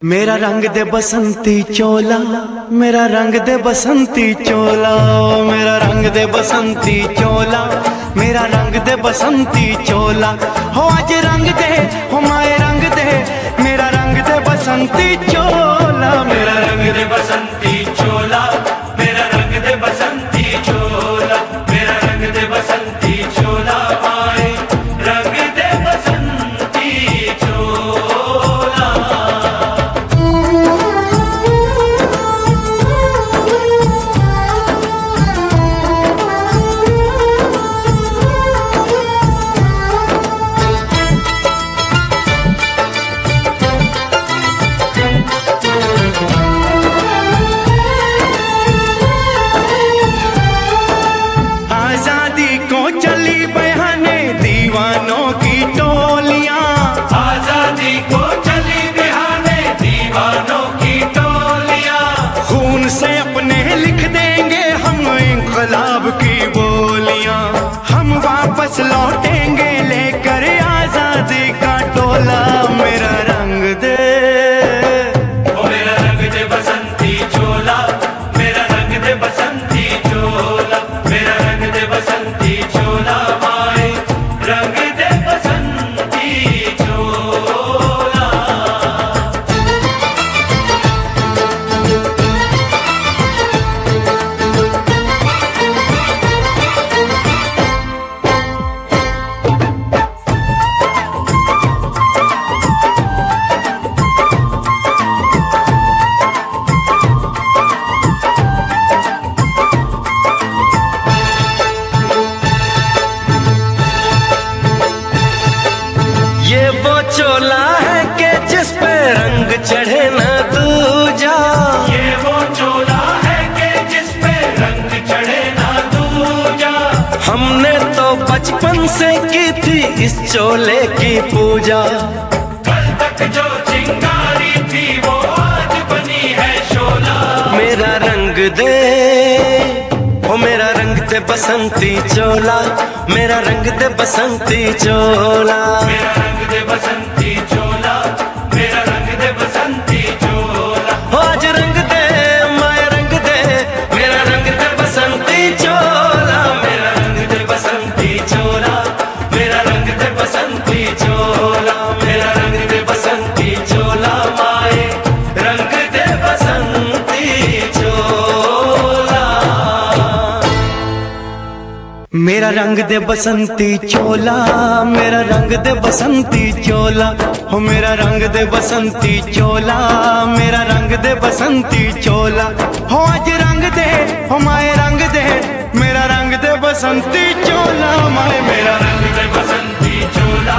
मेरा रंग दे बसंती चोला, मेरा रंग दे बसंती चोला, मेरा रंग दे बसंती चोला, मेरा रंग दे बसंती चोला। हो आज रंग दे, हो माए रंग दे, मेरा रंग दे बसंती चोला, मेरा रंग दे बसंती चोला, मेरा रंग दे बसंती चोला, मेरा रंग दे बसंती चोला, माए रंग दे बसंती चोला। आजादी को चली बहाने दीवानों की टोलियां, आजादी को चली बहाने दीवानों की टोलियां। खून से अपने लिख देंगे हम इंकलाब की बोलियां, हम वापस लौटेंगे लेकर आजादी का टोला। मेरा रंग दे, ओ मेरा रंग दे बसंती चोला, मेरा रंग दे बसंती चोला, मेरा रंग दे बसंती चोला, माए रंग दे बसंती चोला। ये वो चोला है कि जिस पे रंग चढ़े न दूजा, ये वो चोला है कि जिस पे रंग चढ़े न दूजा। हमने तो बचपन से की थी इस चोले की पूजा, कल तक जो चिंगारी थी वो आज बनी है शोला। मेरा रंग दे, ओ मेरा रंग दे बसंती चोला, मेरा रंग दे बसंती चोला, मेरा रंग दे बसंती चोला, मेरा रंग दे बसंती चोला। हो आज रंग दे, माया रंग दे, मेरा रंग दे बसंती चोला, मेरा रंग दे बसंती चोला, मेरा रंग दे बसंती चोला, मेरा रंग दे बसंती चोला, माए रंग दे बसंती चोला। मेरा रंग दे बसंती चोला, मेरा रंग दे बसंती चोला, हो मेरा रंग दे बसंती चोला, मेरा रंग दे बसंती चोला। हो आज रंग दे, हो माए रंग दे, मेरा रंग दे बसंती चोला, माए मेरा रंग दे बसंती चोला,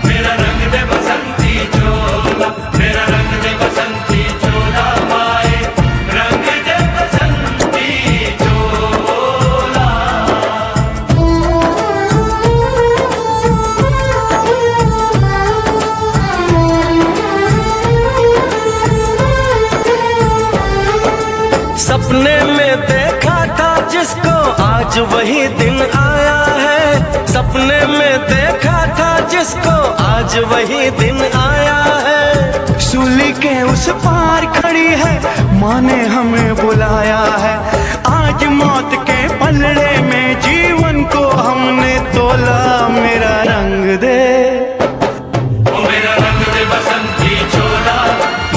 मेरा रंग दे बसंती चोला, मेरा रंग दे बसंती चोला, माए रंग दे बसंती चोला। सपने में देखा था जिसको आज वही दिन आया है, सपने में देखा था जिसको आज वही दिन आया है। सूली के उस पार खड़ी है माँ ने हमें बुलाया है, आज मौत के पलड़े में जीवन को हमने तोला। मेरा रंग दे, ओ मेरा रंग दे बसंती चोला,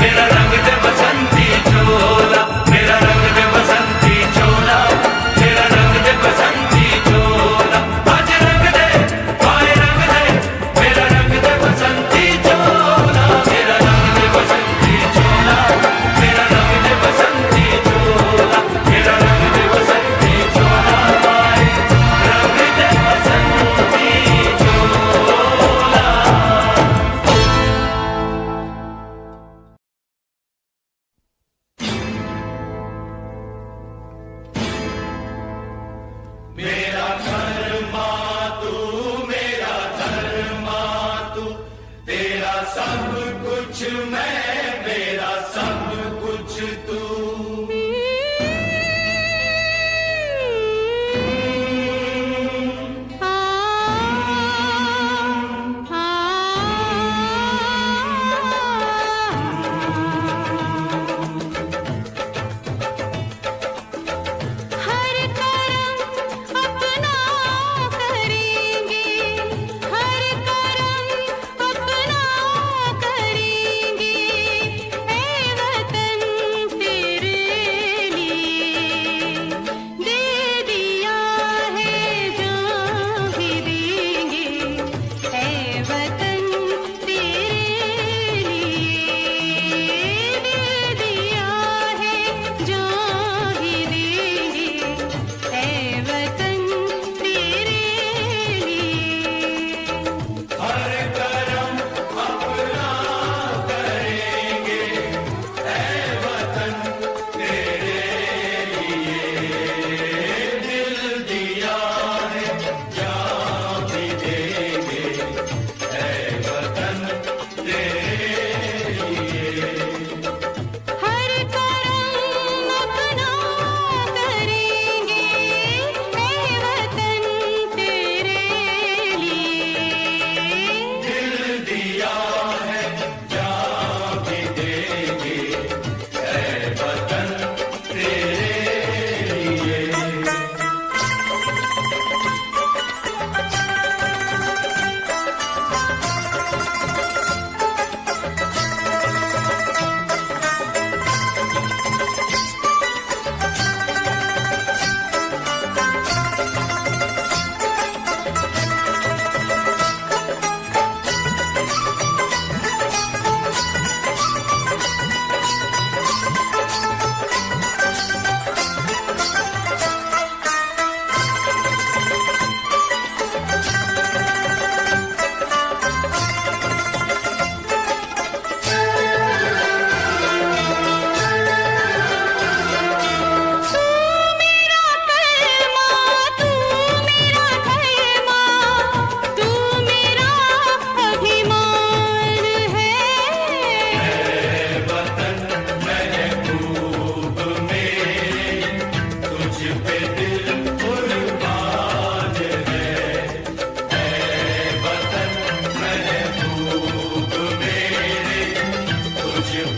मेरा रंग दे बसंती चोला, मेरा रंग दे बसंती चोला, मेरा रंग दे बसंती चोला। आज रंग दे, माए रंग दे, मेरा रंग दे बसंती चोला, मेरा रंग दे बसंती चोला, मेरा रंग दे बसंती चोला, मेरा रंग दे बसंती चोला, माए रंग दे बसंती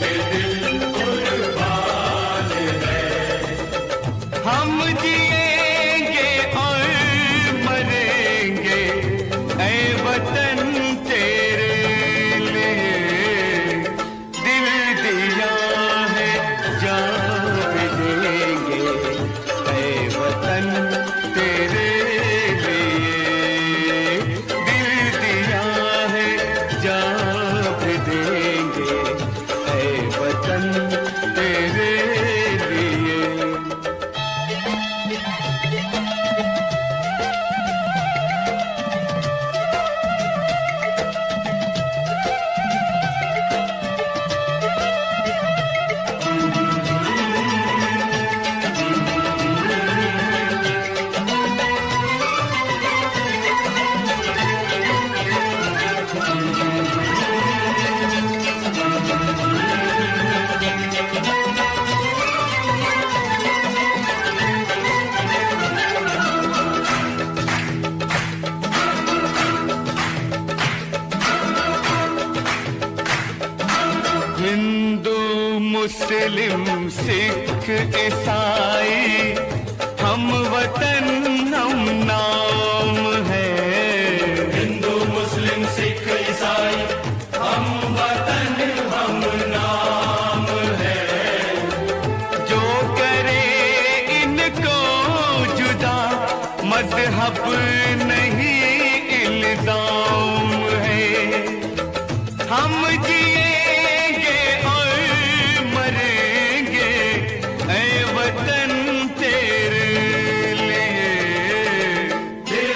पे दिल कुर्बान है। हम जिएंगे और मरेंगे ऐ वतन तेरे लिए, दिल दिया है जान भी देंगे ऐ वतन तेरे लिए, दिल दिया है जान भी देंगे ऐ वतन तेरे लिए। हिंदू मुस्लिम सिख ईसाई हम वतन हम नाम है। हिंदू मुस्लिम सिख ईसाई हम वतन हम नाम है। जो करे इनको जुदा मजहब नहीं इल्जाम है। हम जिएंगे और मरेंगे ऐ वतन तेरे लिए, दिल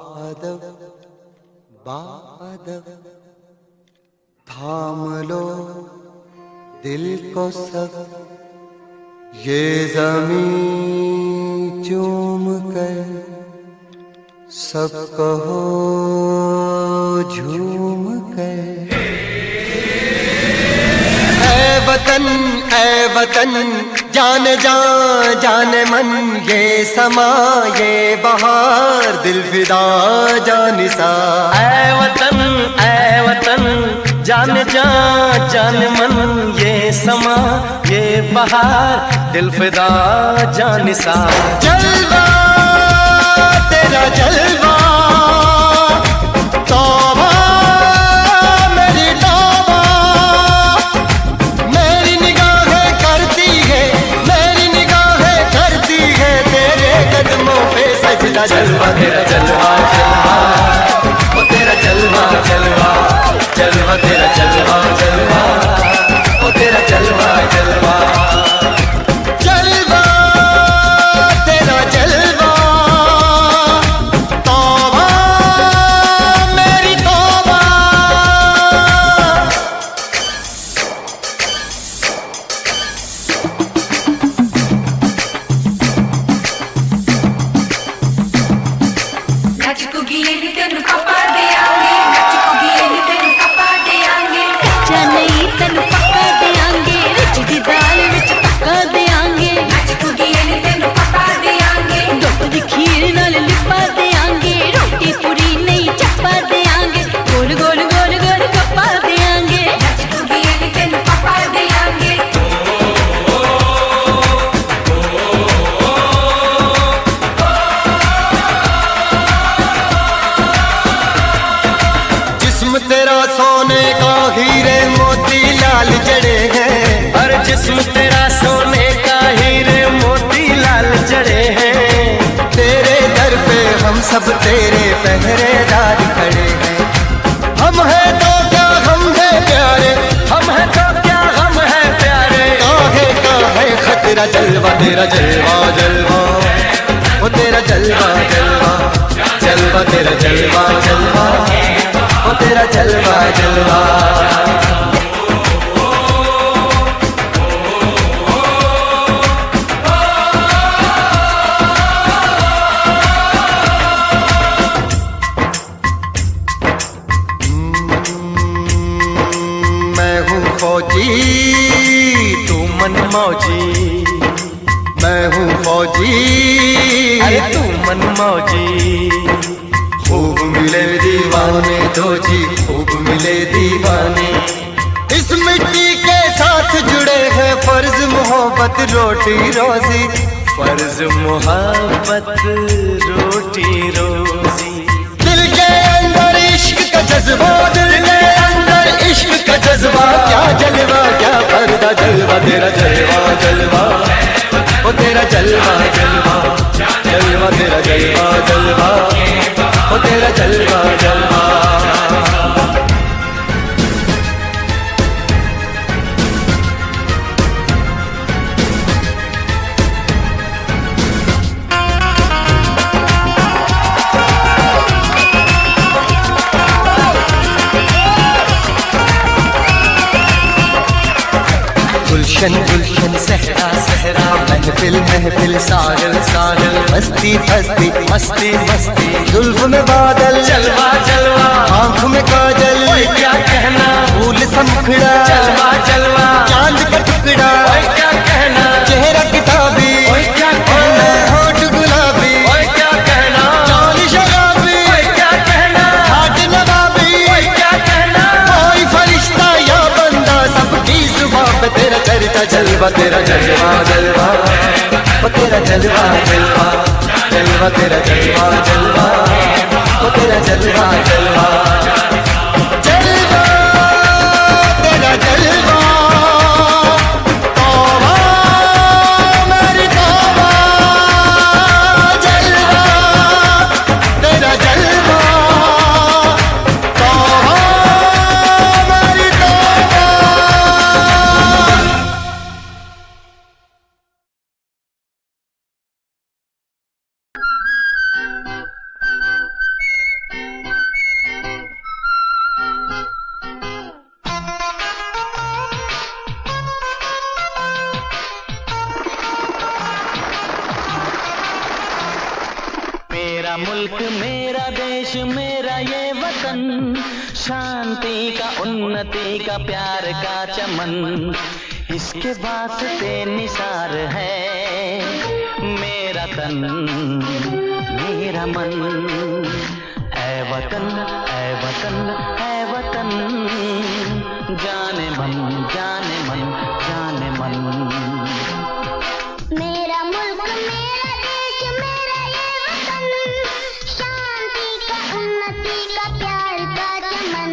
बादब बादब थाम लो दिल को सब, ये ज़मीं चूम कर सब कहो झूम कर। ऐ वतन जाने जा जाने मन, ये समा ये बहार दिल फिदा जानिसा। ऐ वतन जाने जा जाने मन, ये समा ये बहार दिल फिदा जानिसा। जलवा तेरा जलवा तौबा मेरी तौबा, मेरी निगाहें करती है, मेरी निगाहें करती है तेरे कदमों पे सजदा। जलवा तेरा जलवा जलवा, ओ तेरा जलवा जलवा, जलवा तेरा जलवा जलवा, ओ तेरा जलवा जलवा। जलवा तेरा जलवा तौबा मेरी तौबा। तेरा सोने का हीरे मोती लाल जड़े हैं, हर जिस्म तेरा सोने का हीरे मोती लाल जड़े हैं। तेरे दर पे हम सब तेरे पहरेदार खड़े हैं। हम हैं तो क्या हम है प्यारे, हम हैं तो क्या हम है प्यारे। काहे का है खतरा। जलवा तेरा जलवा जलवा, वो तेरा जलवा जलवा, जलवा तेरा जलवा जलवा, वो तेरा जलवा जलवा। मैं हूँ फौजी तू मन मौजी, मैं हूँ फौजी अरे तू मन मौजी। खूब मिले दीवाने दो जी, खूब मिले दीवाने। इस मिट्टी के साथ जुड़े हैं फर्ज मोहब्बत रोटी रोजी, फर्ज मोहब्बत रोटी रोजी। दिल के अंदर इश्क का जज्बा, दिल के अंदर इश्क का जज्बा। क्या जलवा क्या पर्दा, जलवा तेरा जलवा जलवा, ओ तेरा जलवा जलवा, जलवा तेरा जलवा जलवा, ओ तेरा जलवा जलवा। गुलशन गुलशन सहरा सहरा, महफिल महफिल साहिल साहिल, मस्ती मस्ती मस्ती मस्ती जुल्फ में बादल, जलवा जलवा आँख में काजल। ओए क्या कहना, फूल सा मुखड़ा, जलवा जलवा चांद का टुकड़ा। ओए क्या कहना, चेहरा किताबी, ओए क्या कहना, होठ गुलाबी। ओए क्या कहना, चाल शराबी, ओए क्या कहना, हाथ नवाबी। ओए क्या कहना। कोई फरिश्ता या बंदा सबकी जुबां पे तेरा चर्चा। जलवा तेरा जलवा जलवा, ओ तेरा जलवा जलवा, जलवा तेरा जलवा जलवा, ओ तेरा जलवा जलवा। जलवा तेरा जलवा तौबा मेरी तौबा। जलवा तेरा जलवा तौबा मेरी तौबा। मेरा ये वतन, शांति का उन्नति का प्यार का चमन, इसके वास्ते निसार है मेरा तन मेरा मन। ऐ वतन ऐ वतन ऐ वतन, जाने मन जाने मन जाने मन। मेरा मुल्क मेरा देश मेरा ये वतन, शांति का उन्नति का प्यार का चमन।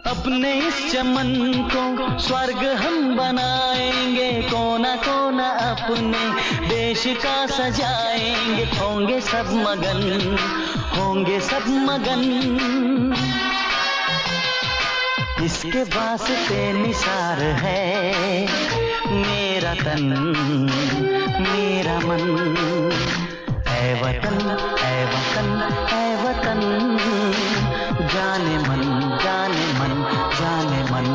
अपने इस चमन को स्वर्ग हम बनाएंगे, कोना कोना अपने देश का सजाएंगे। होंगे सब मगन होंगे सब मगन, इसके वास्ते निसार है मेरा तन मेरा मन। ऐ वतन ऐ वतन ऐ वतन, जाने मन जाने मन जाने मन।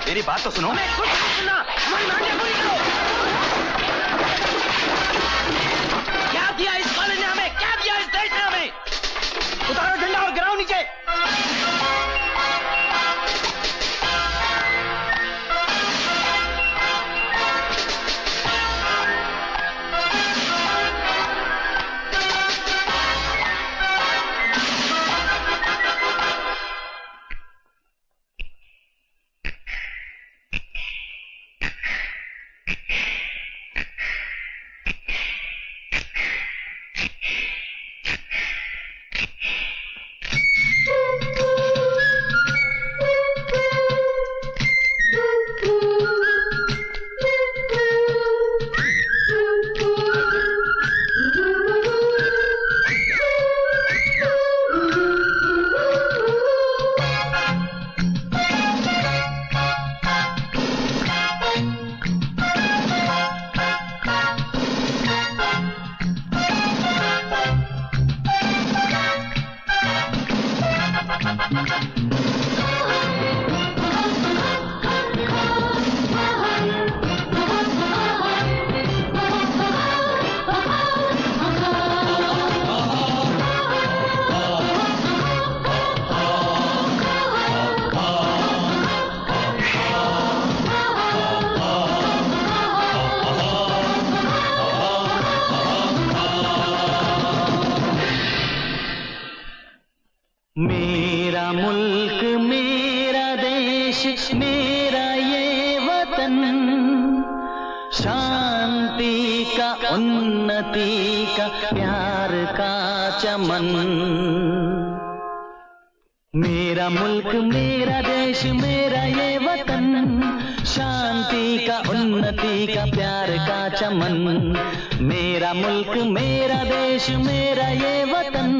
मेरी बात तो सुनो। क्या दिया इस कॉलेज ने हमें, क्या दिया इस देश ने हमें? उतारो झंडा और गिराओ नीचे। मेरा मुल्क मेरा देश मेरा ये वतन, शांति का उन्नति का प्यार का चमन। मेरा मुल्क मेरा देश मेरा ये वतन, शांति का उन्नति का प्यार का चमन। मेरा मुल्क मेरा देश मेरा ये वतन,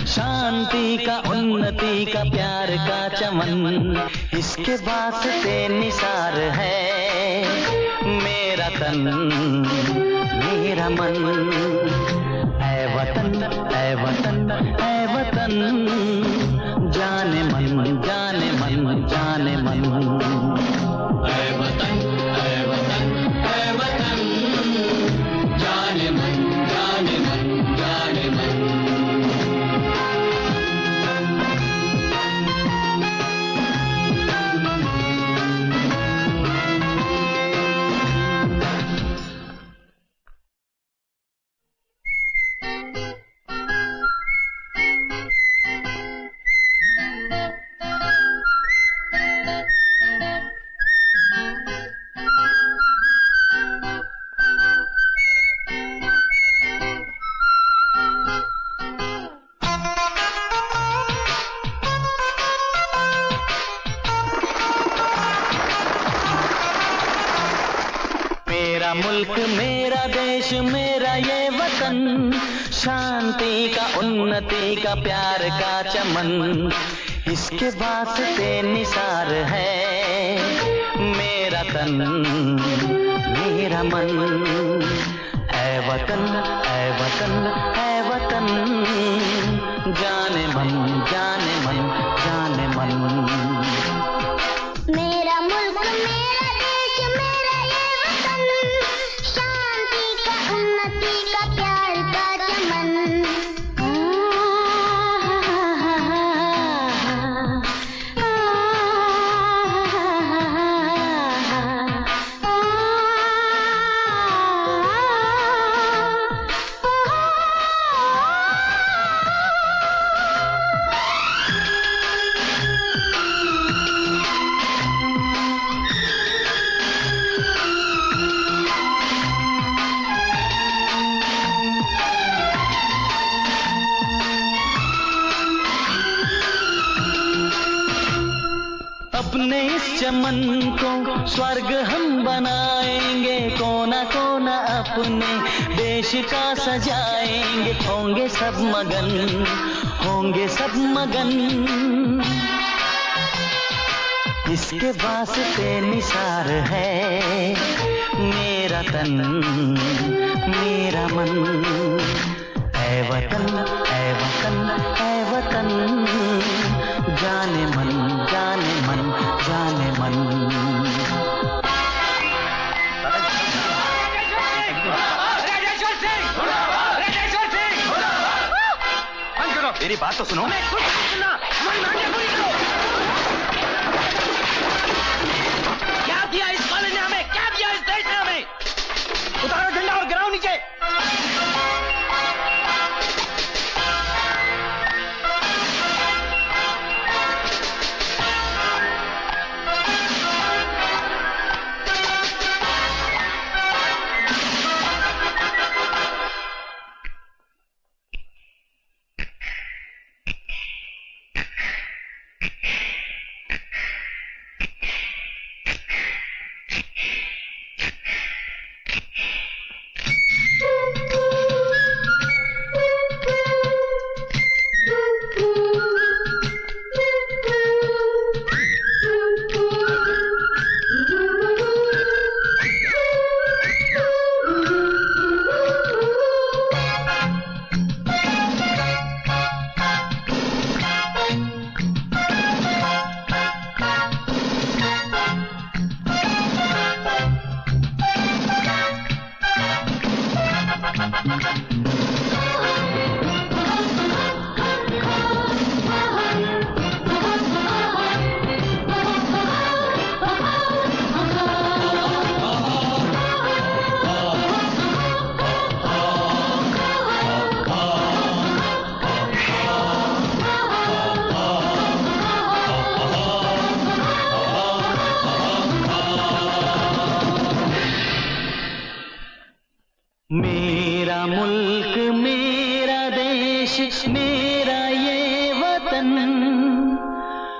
शांति का उन्नति का प्यार का चमन, इसके वास्ते निसार है मेरा तन मेरा मन। ऐ वतन ऐ वतन ऐ वतन, जाने मन जाने मन जाने मन। ऐ वतन ऐ वतन ऐ वतन, जाने मन जाने मन जाने मन। मेरा मुल्क मेरा देश मेरा ये वतन, शांति का उन्नति का प्यार का चमन, इसके वास्ते निसार है मेरा तन मेरा मन। ऐ वतन ऐ वतन ऐ वतन, जाने मन जाने मन जाने मन। मेरा मुल्क मेरा देश मेरा ये वतन, शांति का उन्नति का प्यार का चमन। अपने इस चमन को स्वर्ग हम बनाएंगे, कोना कोना अपने देश का सजाएंगे, होंगे सब मगन होंगे सब मगन, इसके वास्ते निसार है मेरा तन मेरा मन। ऐ वतन ऐ वतन ऐ वतन, जाने मन जाने मन जाने मन। मेरी बात तो सुनो। क्या दिया इस कॉलेज ने हमें, क्या दिया इस देश ने हमें? उतारो झंडा और गिराओ नीचे। मेरा मुल्क मेरा देश मेरा ये वतन,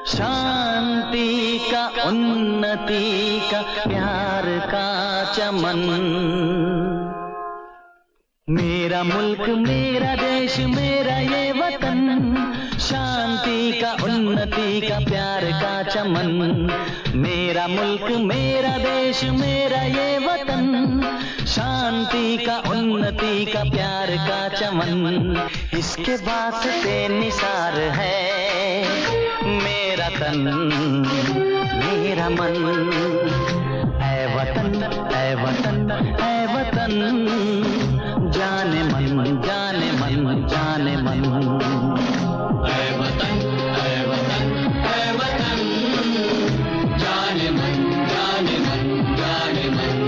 शांति का उन्नति का प्यार का चमन। मेरा मुल्क मेरा देश मेरा ये वतन, शांति का उन्नति का प्यार का चमन। मेरा मुल्क मेरा देश मेरा ये वतन, शांति का उन्नति का प्यार का चमन, इसके वास्ते निसार है मेरा तन मेरा मन। ऐ वतन ऐ वतन ऐ वतन, जाने मन जाने मन जाने मन। ऐ वतन ऐ वतन ऐ वतन, जाने मन जाने मन जाने मन।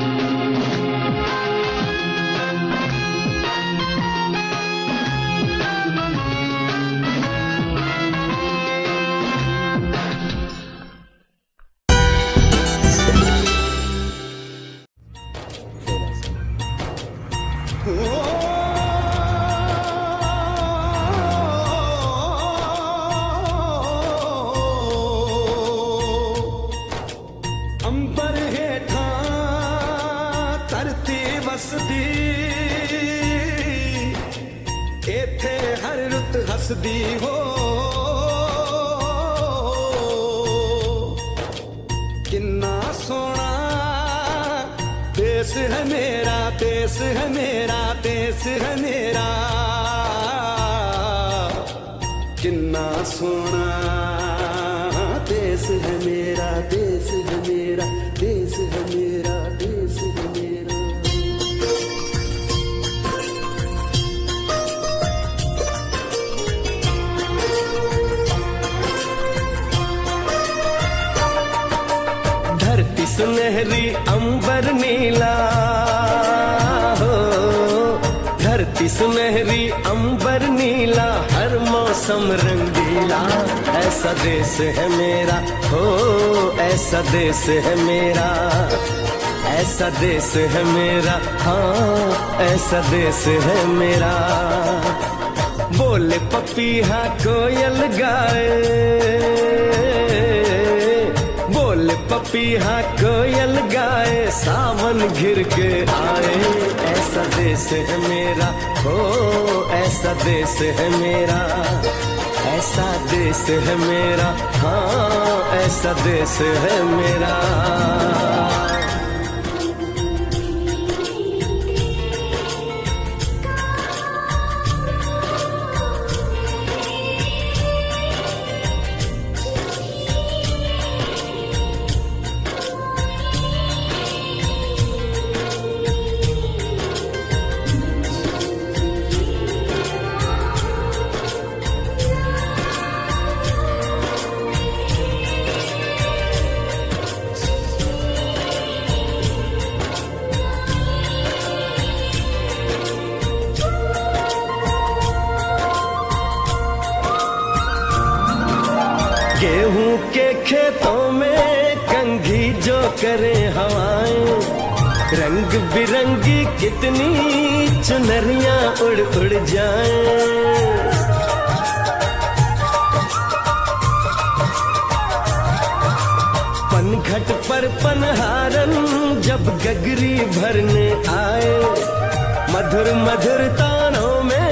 वसदी हो किन्ना सोना देश है मेरा, देश है मेरा, देश है मेरा, किन्ना सोना देश है मेरा, देश है मेरा, देश है मेरा, देश है मेरा। धरती सुनहरी अंबर नीला हो, धरती सुनहरी अंबर नीला, हर मौसम रंगीला, ऐसा देश है मेरा हो, ऐसा देश है मेरा, ऐसा देश है मेरा, हाँ ऐसा देश है मेरा। बोले पपीहा कोयल गाए, बोले पपीहा कोयल गाए, सावन घिर के आए, ऐसा देश है मेरा हो, ऐसा देश है मेरा, ऐसा देश है मेरा, हाँ ऐसा देश है मेरा। गेहूं के खेतों में कंघी जो करे हवाएं, रंग बिरंगी कितनी चुनरियां उड़ उड़ जाएं। पनघट पर पनहारन जब गगरी भरने आए, मधुर मधुर तानों में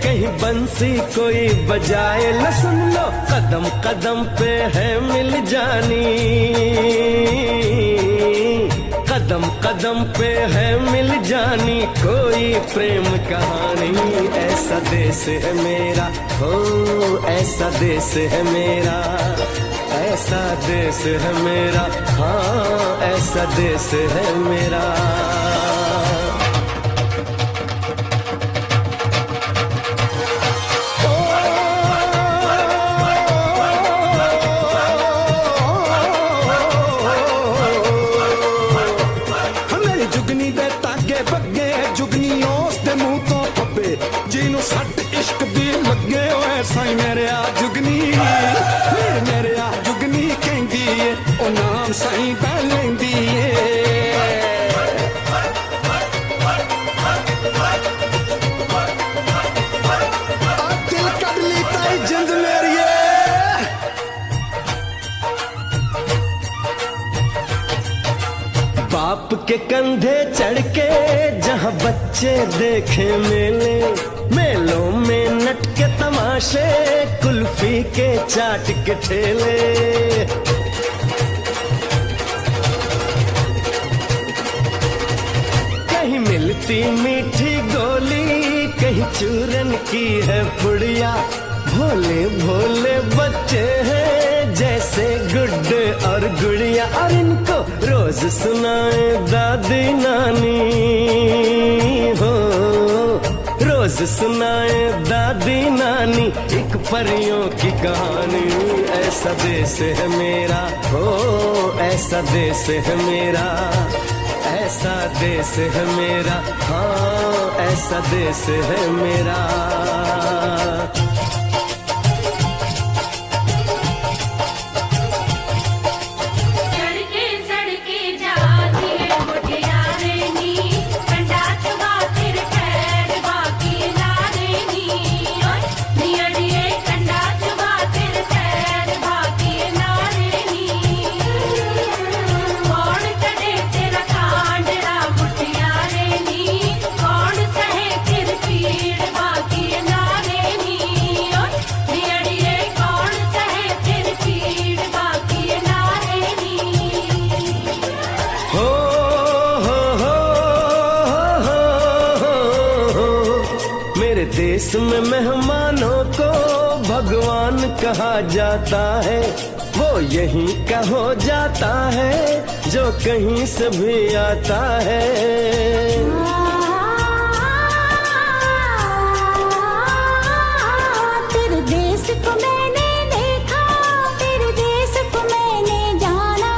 कहीं बंसी कोई बजाए, न सुन लो कदम कदम पे है मिल जानी, कदम कदम पे है मिल जानी कोई प्रेम कहानी, ऐसा देश है मेरा हो, ऐसा देश है मेरा, ऐसा देश है मेरा, हाँ ऐसा देश है मेरा। ਜਿਹਨੂੰ ਸੱਟ ਇਸ਼ਕ ਦੀ ਲੱਗੇ ਓਏ ਸਾਈ ਮੇਰੇ ਆ ਜੁਗਨੀ, ਮੇਰੇ ਆ ਜੁਗਨੀ ਕਹਿੰਦੀ ਏ ਉਹ ਨਾਮ ਸਾਈ ਦਾ ਲੈਂਦੀ ਏ। ਆ ਦਿਲ ਕੱਢ ਲਈ ਤਾਈ ਜਿੰਦ ਮੇਰੀਏ, बाप के कंधे चढ़ के जहाँ बच्चे देखे मेले, मेलों में नट के तमाशे, कुल्फी के चाट के ठेले, कहीं मिलती मीठी गोली, कहीं चूरन की है पुड़िया, भोले भोले बच्चे हैं जैसे गुड्डे और गुड़िया, और इनको रोज सुनाए दादी नानी हो, रोज सुनाए दादी नानी एक परियों की कहानी, ऐसा देश है मेरा हो, ऐसा देश है मेरा, ऐसा देश है मेरा, हाँ ऐसा देश है मेरा। कौन सहे फिर पीड़ बाकी नारे नी। जिसमें मेहमानों को भगवान कहा जाता है, वो यहीं का हो जाता है जो कहीं से भी आता है। तेरे देश को मैंने देखा, तेरे देश को मैंने जाना।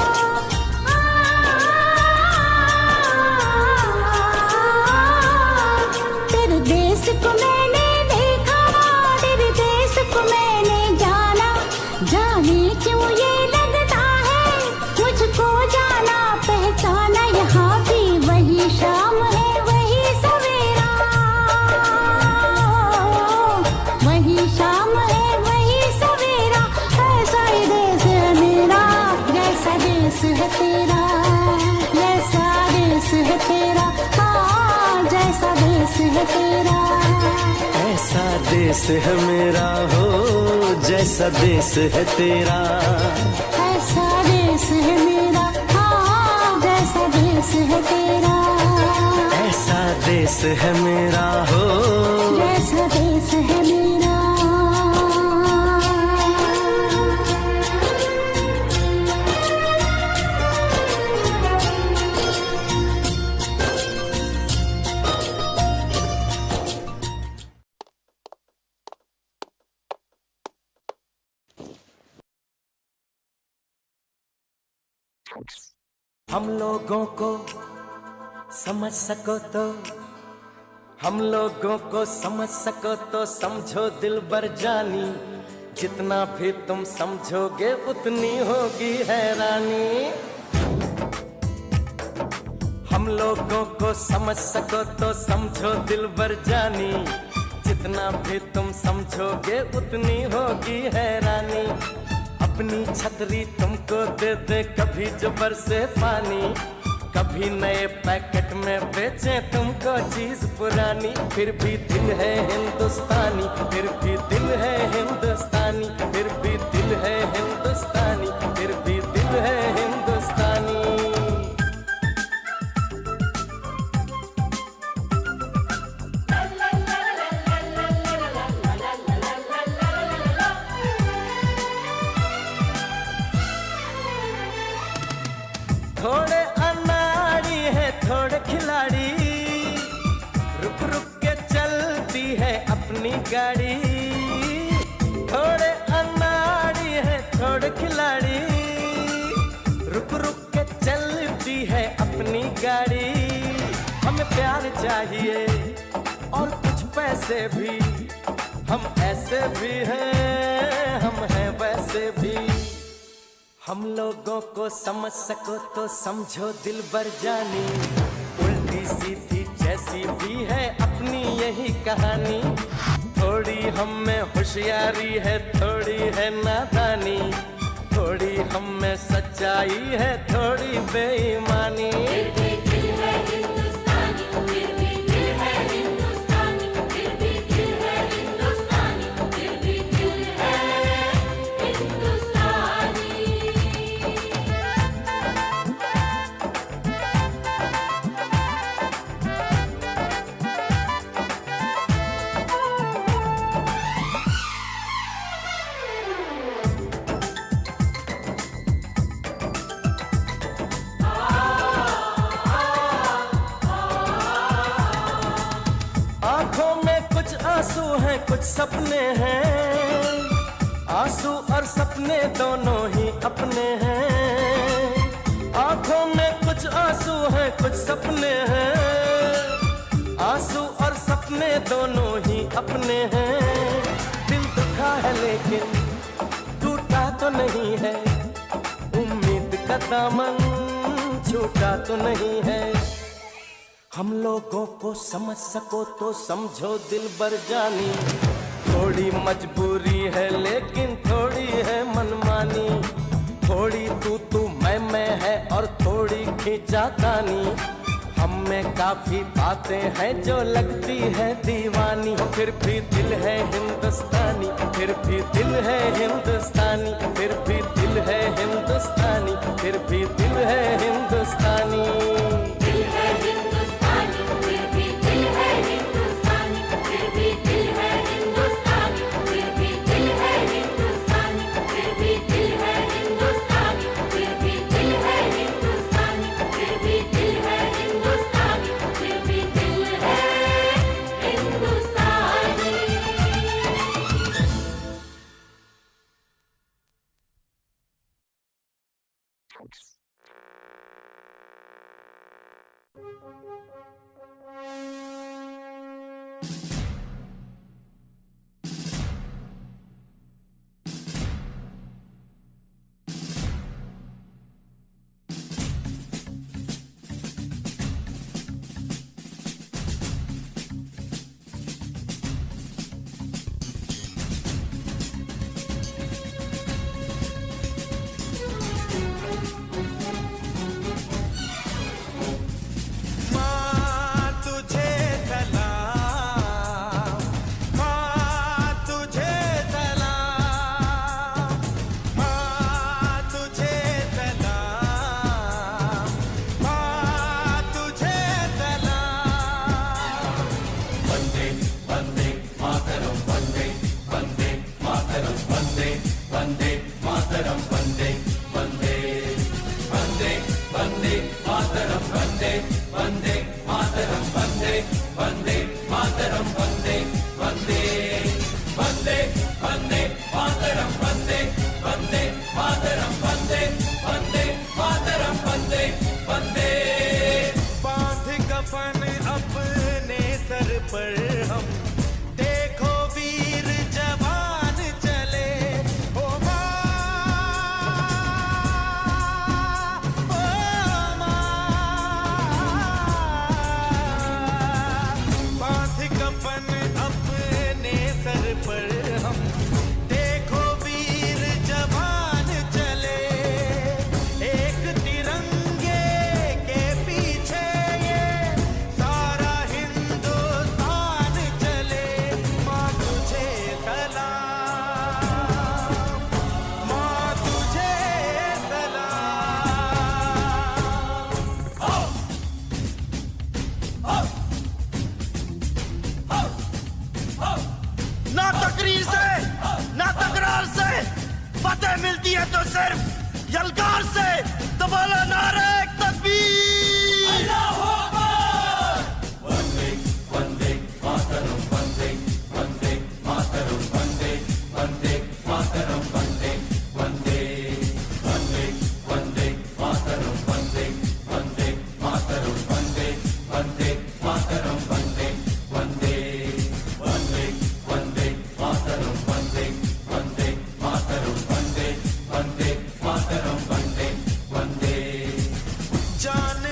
तेरे देश को मैंने देखा, तेरे देश को मैंने जाना। जाने क्यों ये लगता है मुझको जाना पहचाना। यहाँ भी वही शाम है वही सवेरा, वही शाम है वही सवेरा। ऐसा ही देश है मेरा, जैसा देश है तेरा, जैसा देश है तेरा, हाँ जैसा देश है तेरा। ऐसा देश है मेरा हो जैसा देश है तेरा। ऐसा देश है मेरा, हाँ जैसा देश है तेरा। ऐसा देश है मेरा हो जैसा देश है मेरा। हम लोगों को समझ सको तो, हम लोगों को समझ सको तो समझो दिलबर जानी। जितना भी तुम समझोगे उतनी होगी हैरानी। हम लोगों को समझ सको तो समझो दिलबर जानी। जितना भी तुम समझोगे उतनी होगी हैरानी। अपनी छतरी तुमको दे दे कभी जो बरसे पानी, कभी नए पैकेट में बेचे तुमको चीज पुरानी। फिर भी दिल है हिंदुस्तानी, फिर भी दिल है हिंदुस्तानी, फिर भी दिल है हिंदुस्तानी, फिर भी दिल है हिंदुस्तानी। थोड़े अनाड़ी है थोड़े खिलाड़ी, रुक रुक के चलती है अपनी गाड़ी। थोड़े अनाड़ी है थोड़े खिलाड़ी, रुक रुक के चलती है अपनी गाड़ी। हमें प्यार चाहिए और कुछ पैसे भी, हम ऐसे भी हैं हम हैं वैसे भी। हम लोगों को समझ सको तो समझो दिलबर जानी। उल्टी सीधी जैसी भी है अपनी यही कहानी। थोड़ी हम में होशियारी है थोड़ी है नादानी, थोड़ी हम में सच्चाई है थोड़ी बेईमानी। आंखों में कुछ आंसू हैं कुछ सपने हैं, आंसू और सपने दोनों ही अपने हैं। आंखों में कुछ आंसू हैं कुछ सपने हैं, आंसू और सपने दोनों ही अपने हैं। दिल दुखा है लेकिन टूटा तो नहीं है, उम्मीद का दामन छूटा तो नहीं है। हम लोगों को समझ सको तो समझो दिलबर जानी। थोड़ी मजबूरी है लेकिन थोड़ी है मनमानी, थोड़ी तू मैं है और थोड़ी खींचातानी। हम में काफी बातें हैं जो लगती है दीवानी। फिर भी दिल है हिंदुस्तानी, फिर भी दिल है हिंदुस्तानी, फिर भी दिल है हिंदुस्तानी, फिर भी दिल है हिंदुस्तानी। दिल है हिंदुस्तानी, फिर भी दिल है हिंदुस्तानी, फिर भी दिल है बांध कफन अपने सर पर हम देखो वीर जवान चले, ओ बांध कफन अपने सर पर हम देखो वीर जवान चले, एक तिरंगे के पीछे ये सारा हिंदुस्तान चले। माँ तुझे सलाम, माँ तुझे सलाम। ना तकरीर से ना तकरार से फतेह मिलती है तो सिर्फ यलगार से। तो बोलो नारे तकबीर। जान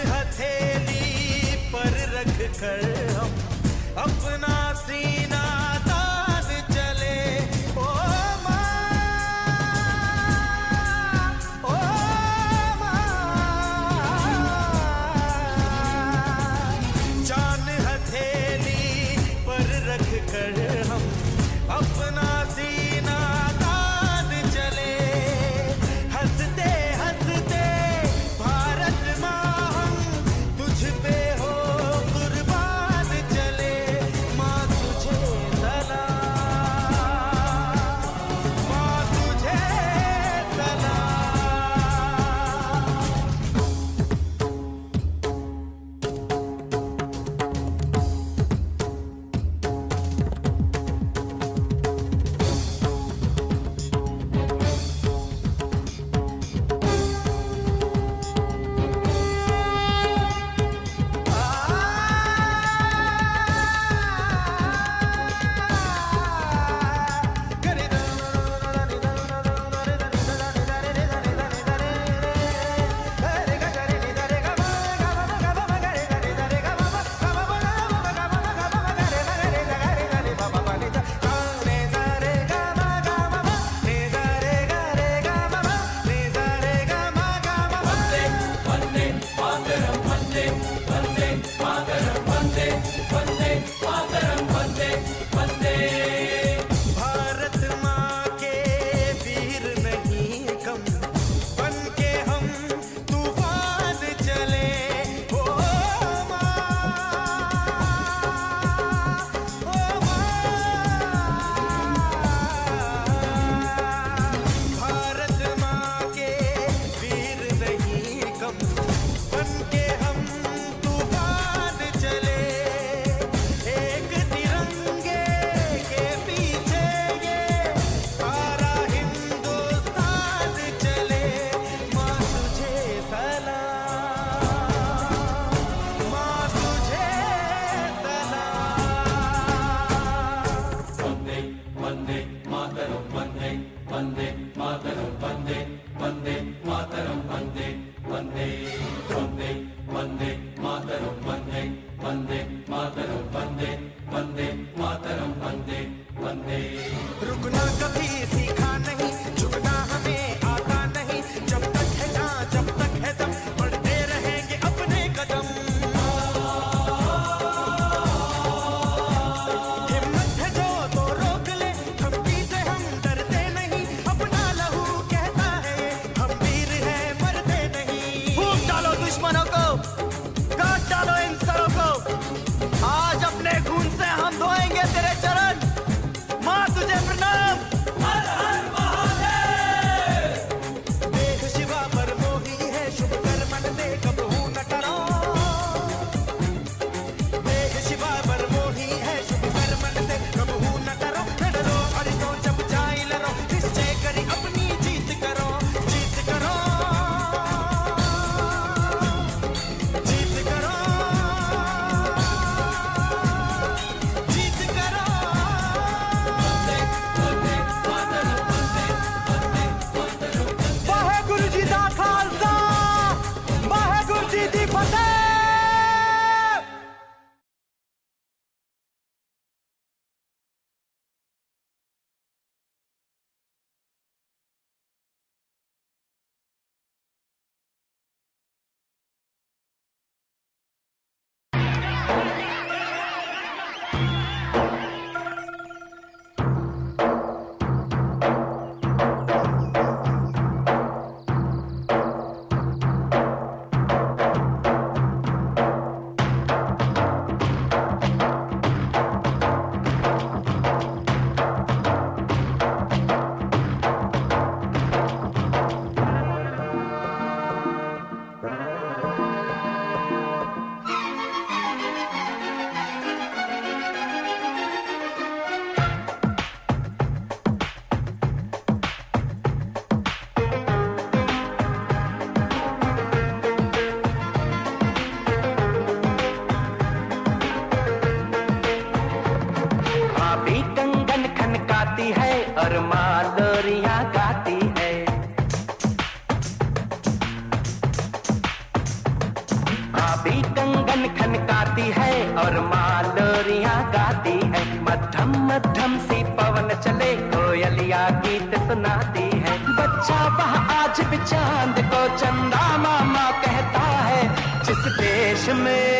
भाभी कंगन खनकाती है और माँ लोरियां गाती है। मध्यम मध्यम सी पवन चले कोयलिया गीत सुनाती है। बच्चा वह आज भी चांद को चंदा मामा कहता है। जिस देश में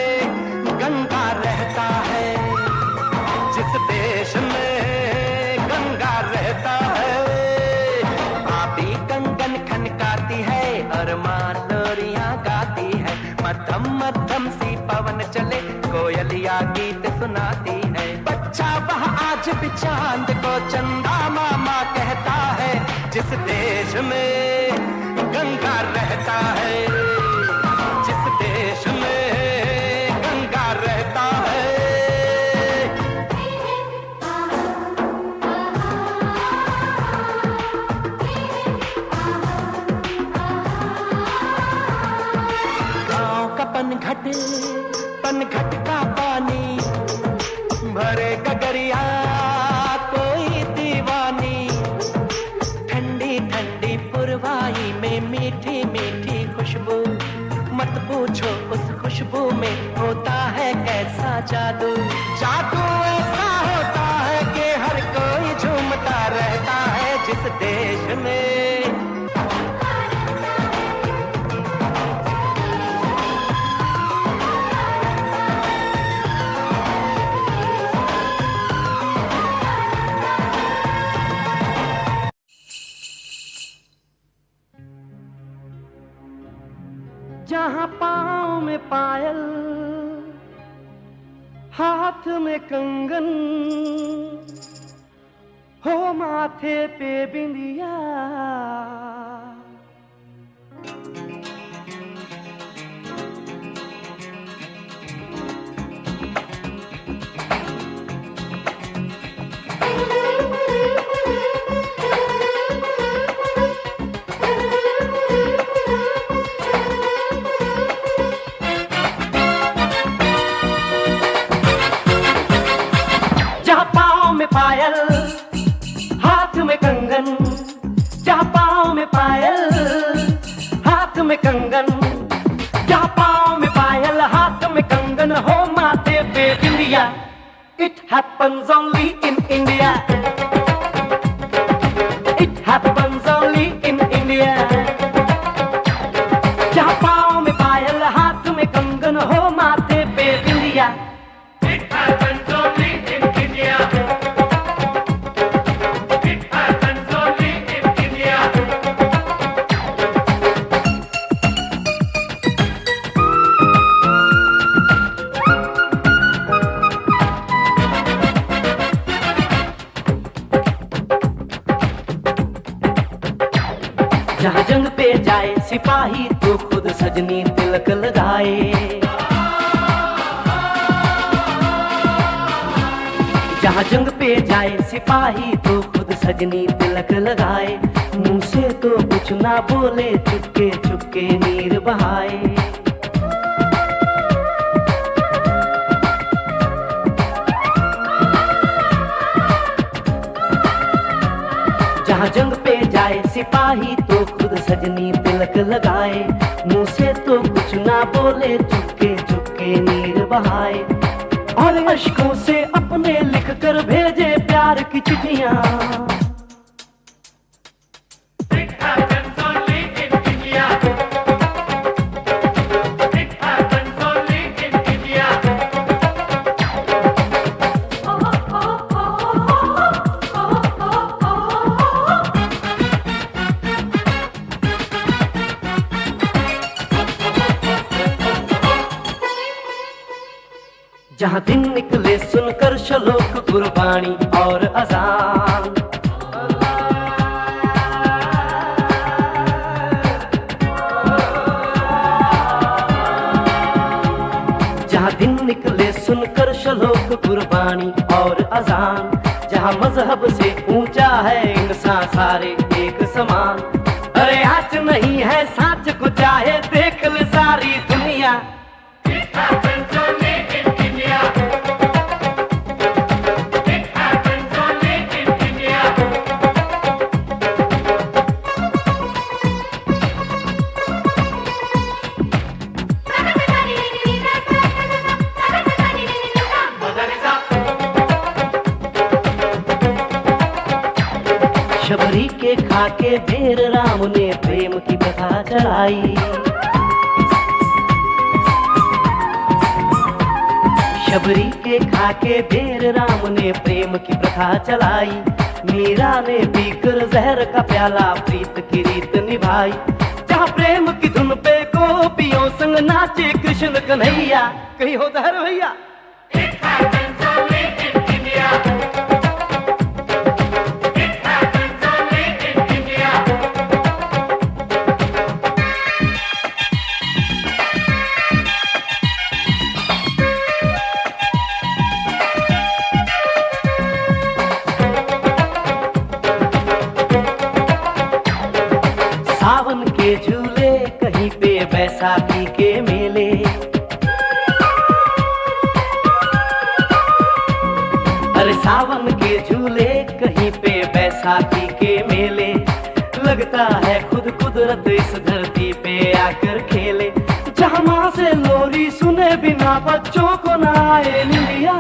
गंगा रहता है, जिस देश में गंगा रहता है, भाभी कंगन खनकाती है और माँ लोरियां गाती है। मध्यम मध्यम सी पवन चले कोयलिया गीत सुनाती है। बच्चा वह आज भी चांद को चंदा मामा कहता है। जिस देश में गंगा रहता है, जिस देश में गंगा रहता है। पनघट का पानी भरे गगरिया कोई दीवानी। ठंडी ठंडी पुरवाई में मीठी मीठी खुशबू। मत पूछो उस खुशबू में होता है कैसा जादू। जादू ऐसा होता है कि हर कोई झूमता रहता है। जिस देश में जहाँ पाँव में पायल, हाथ में कंगन, हो माथे पे बिंदिया। पायल हाथ में कंगन, जहाँ पाँव में पायल हाथ में कंगन, जहाँ पाँव में पायल हाथ में कंगन, हो माथे पे बिंदिया। It happens only in India. It happens only in India. जहाँ पाँव में पायल हाथ में कंगन, हो माथे पे बिंदिया। It happens only in India. जहाँ जंग पे जाए सिपाही तो खुद सजनी तिलक लगाए। जहाँ जंग पे जाए सिपाही तो खुद सजनी तिलक लगाए। मुंह से तो कुछ ना बोले, चुपके चुपके नीर बहाए। जहाँ जंग पे जाए सिपाही तो खुद सजनी तिलक लगाए। मुंह से तो कुछ ना बोले, चुपके चुपके नीर बहाए। और अश्कों से अपने लिख कर भेजे प्यार की चिट्ठियां। जहाँ दिन निकले सुनकर श्लोक गुरबाणी और अजान। जहाँ दिन निकले सुनकर श्लोक गुरबाणी और अजान। जहाँ मजहब से ऊंचा है इंसान सारे एक समान। अरे आज नहीं है साच को चाहे देख ले सारी दुनिया। खाके ढेर राम ने प्रेम की प्रथा चलाई। शबरी के खाके ढेर राम ने प्रेम की प्रथा चलाई। मीरा ने पीकर जहर का प्याला प्रीत की रीत निभाई। जहाँ प्रेम की धुन पे गोपियों संग नाचे कृष्ण कन्हैया, कहीं हो धर भैया। सावन के झूले कहीं पे बैसाखी के मेले, अरे सावन के झूले कहीं पे बैसाखी के मेले। लगता है खुद कुदरत इस धरती पे आकर खेले। जहाँ माँ से लोरी सुने बिना बच्चों को ना आए निंदिया।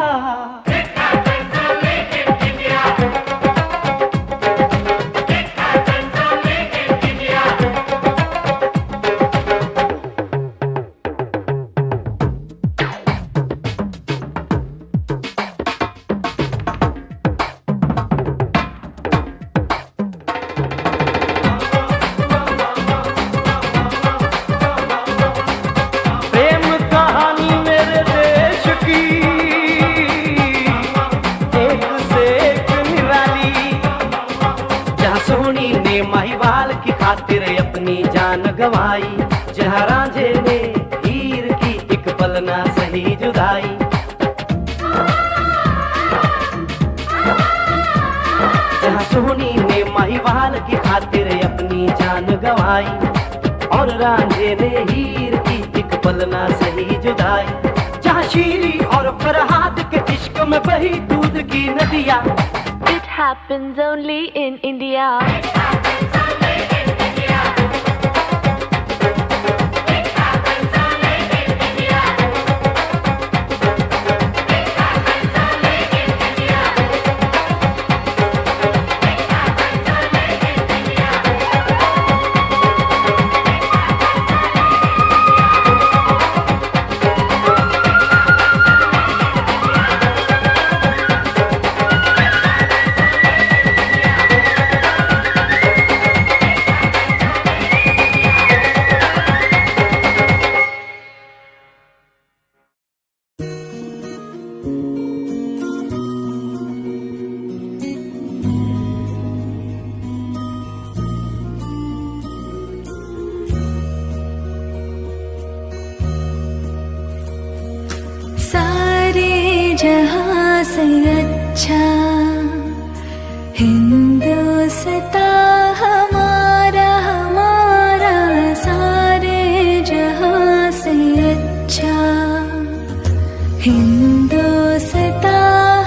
अपनी जान गवाई, जहाँ रांझे ने हीर की एक पल ना सही जुदाई। जहाँ सोनी ने महिवाल की खातिर अपनी जान गवाई, और रांझे ने हीर की एक पल ना सही जुदाई। जहाँ शीरी और फरहाद के इश्क में बही दूध की नदियाँ। It happens only in India. जहाँ से अच्छा हिंदुस्तान हमारा हमारा, सारे जहाँ से अच्छा हिंदुस्तान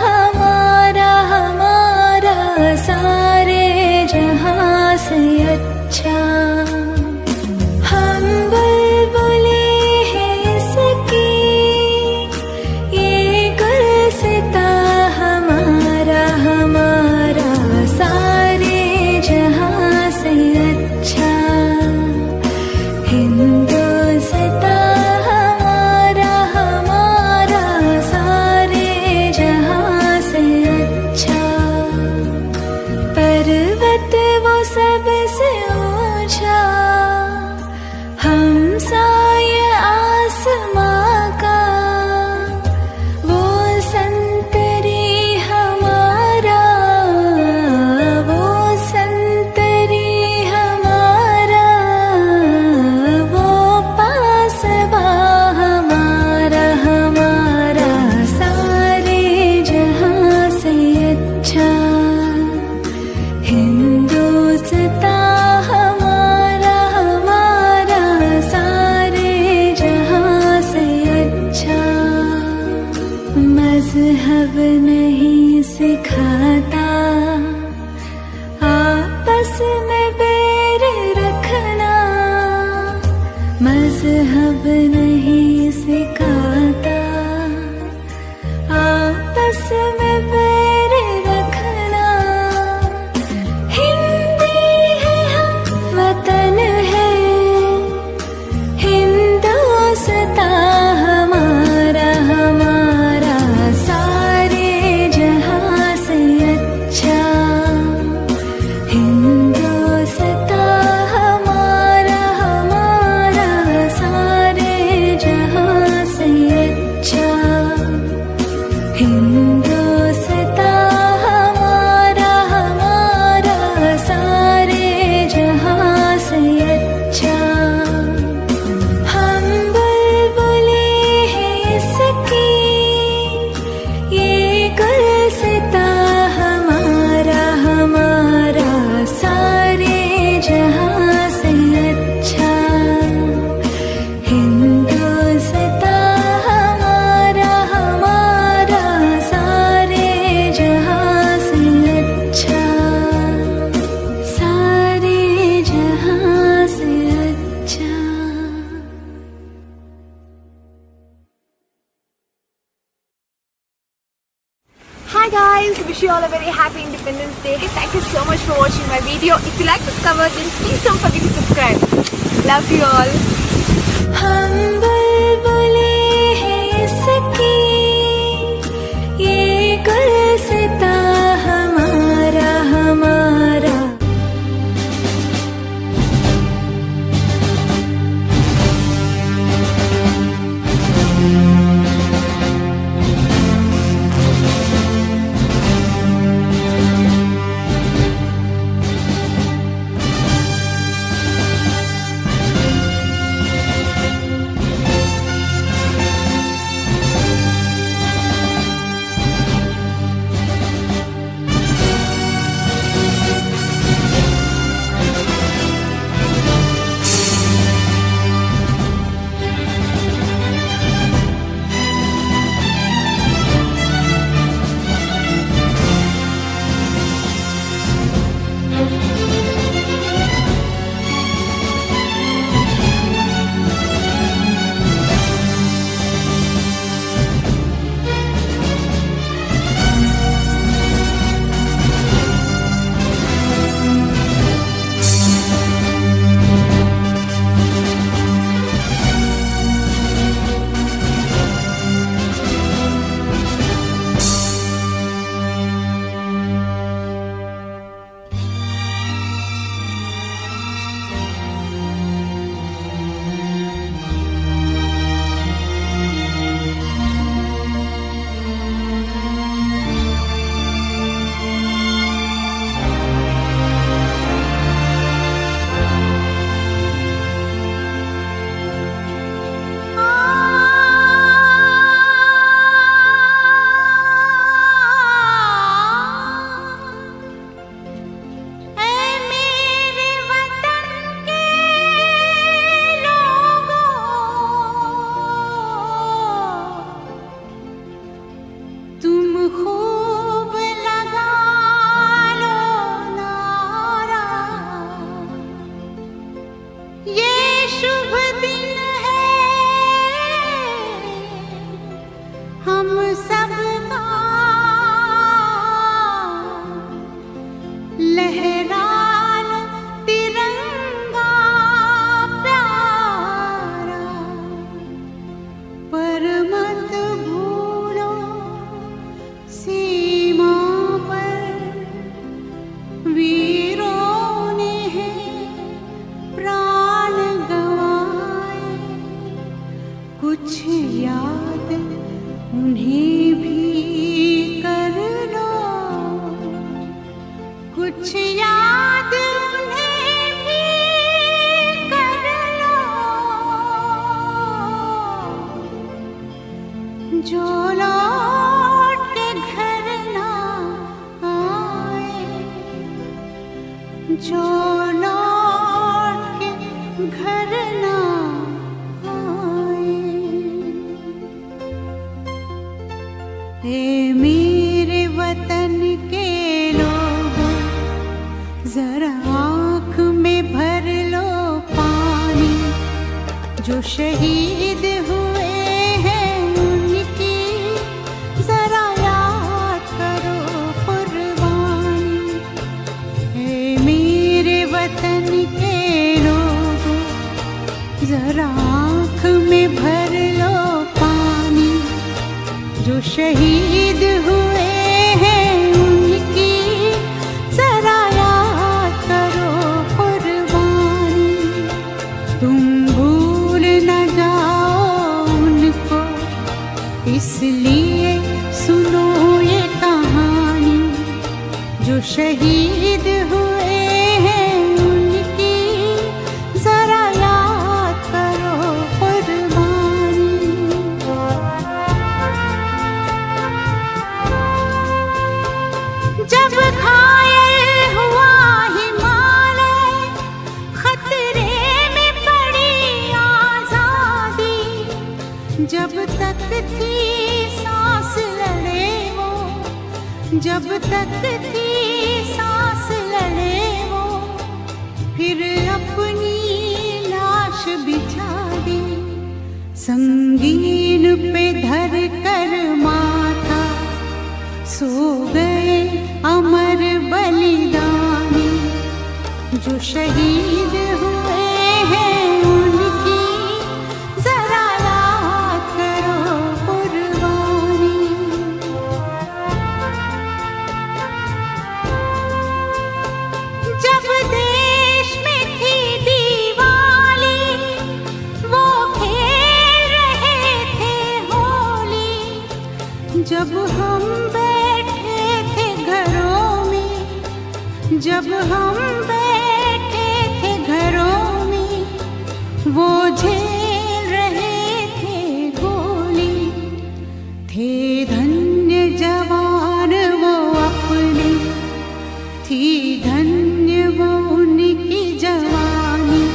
हमारा हमारा, सारे जहाँ से अच्छा। हम बुलबुलें हैं इसकी, हमारा हमारा, सारे जहाँ से अच्छा हिंदुस्तान हमारा हमारा, सारे जहाँ से अच्छा। पर्वत वो सबसे ऊंचा, हमसाय आसमां का, वो संतरी हमारा, वो संतरी हमारा, वो पासबा हमारा हमारा, सारे जहाँ से अच्छा हिंदुस्तान हमारा हमारा, सारे जहाँ से अच्छा। मज़हब नहीं सिखाता आपस में बैर रखना, मज़हब नहीं सिखाता आपस में बैर रखना। हिंदी है wish you all a very happy Independence Day. Thank you so much for watching my video. If you like this cover, then please don't forget to subscribe. Love you all. हम बुलबुले हैं इसकी, ये गुलसिता हमारा हमारा। जो लौट के घर ना आए। ए मेरे वतन के लोगों, जरा आँख में भर लो पानी। जो शहीद हुए हैं उनकी जरा याद करो कुर्बानी। ए मेरे वतन के लोगों, जरा आँख में भर लो पानी। जो शहीद हुए हैं उनकी जरा याद करो कुर्बानी। तुम भूल न जाओ उनको, इसलिए सुनो ये कहानी। जो शहीद हुए हैं उनकी जरा याद करो कुर्बानी। जब घायल हुआ हिमालय, खतरे में पड़ी आजादी। जब तक थी सांस लड़े वो, जब तक थी सांस लड़े वो। फिर अपनी लाश बिछा दी, संगीन पे धर कर माथा। सो गए जो शहीद हुए हैं उनकी जरा याद करो कुर्बानी। जब देश में थी दिवाली वो खेल रहे थे होली, जब हम बैठे थे घरों में, जब हम बैठे थे घरों में वो झेल रहे थे गोली। थे धन्य जवान वो अपने, थी धन्य वो उनकी जवानी,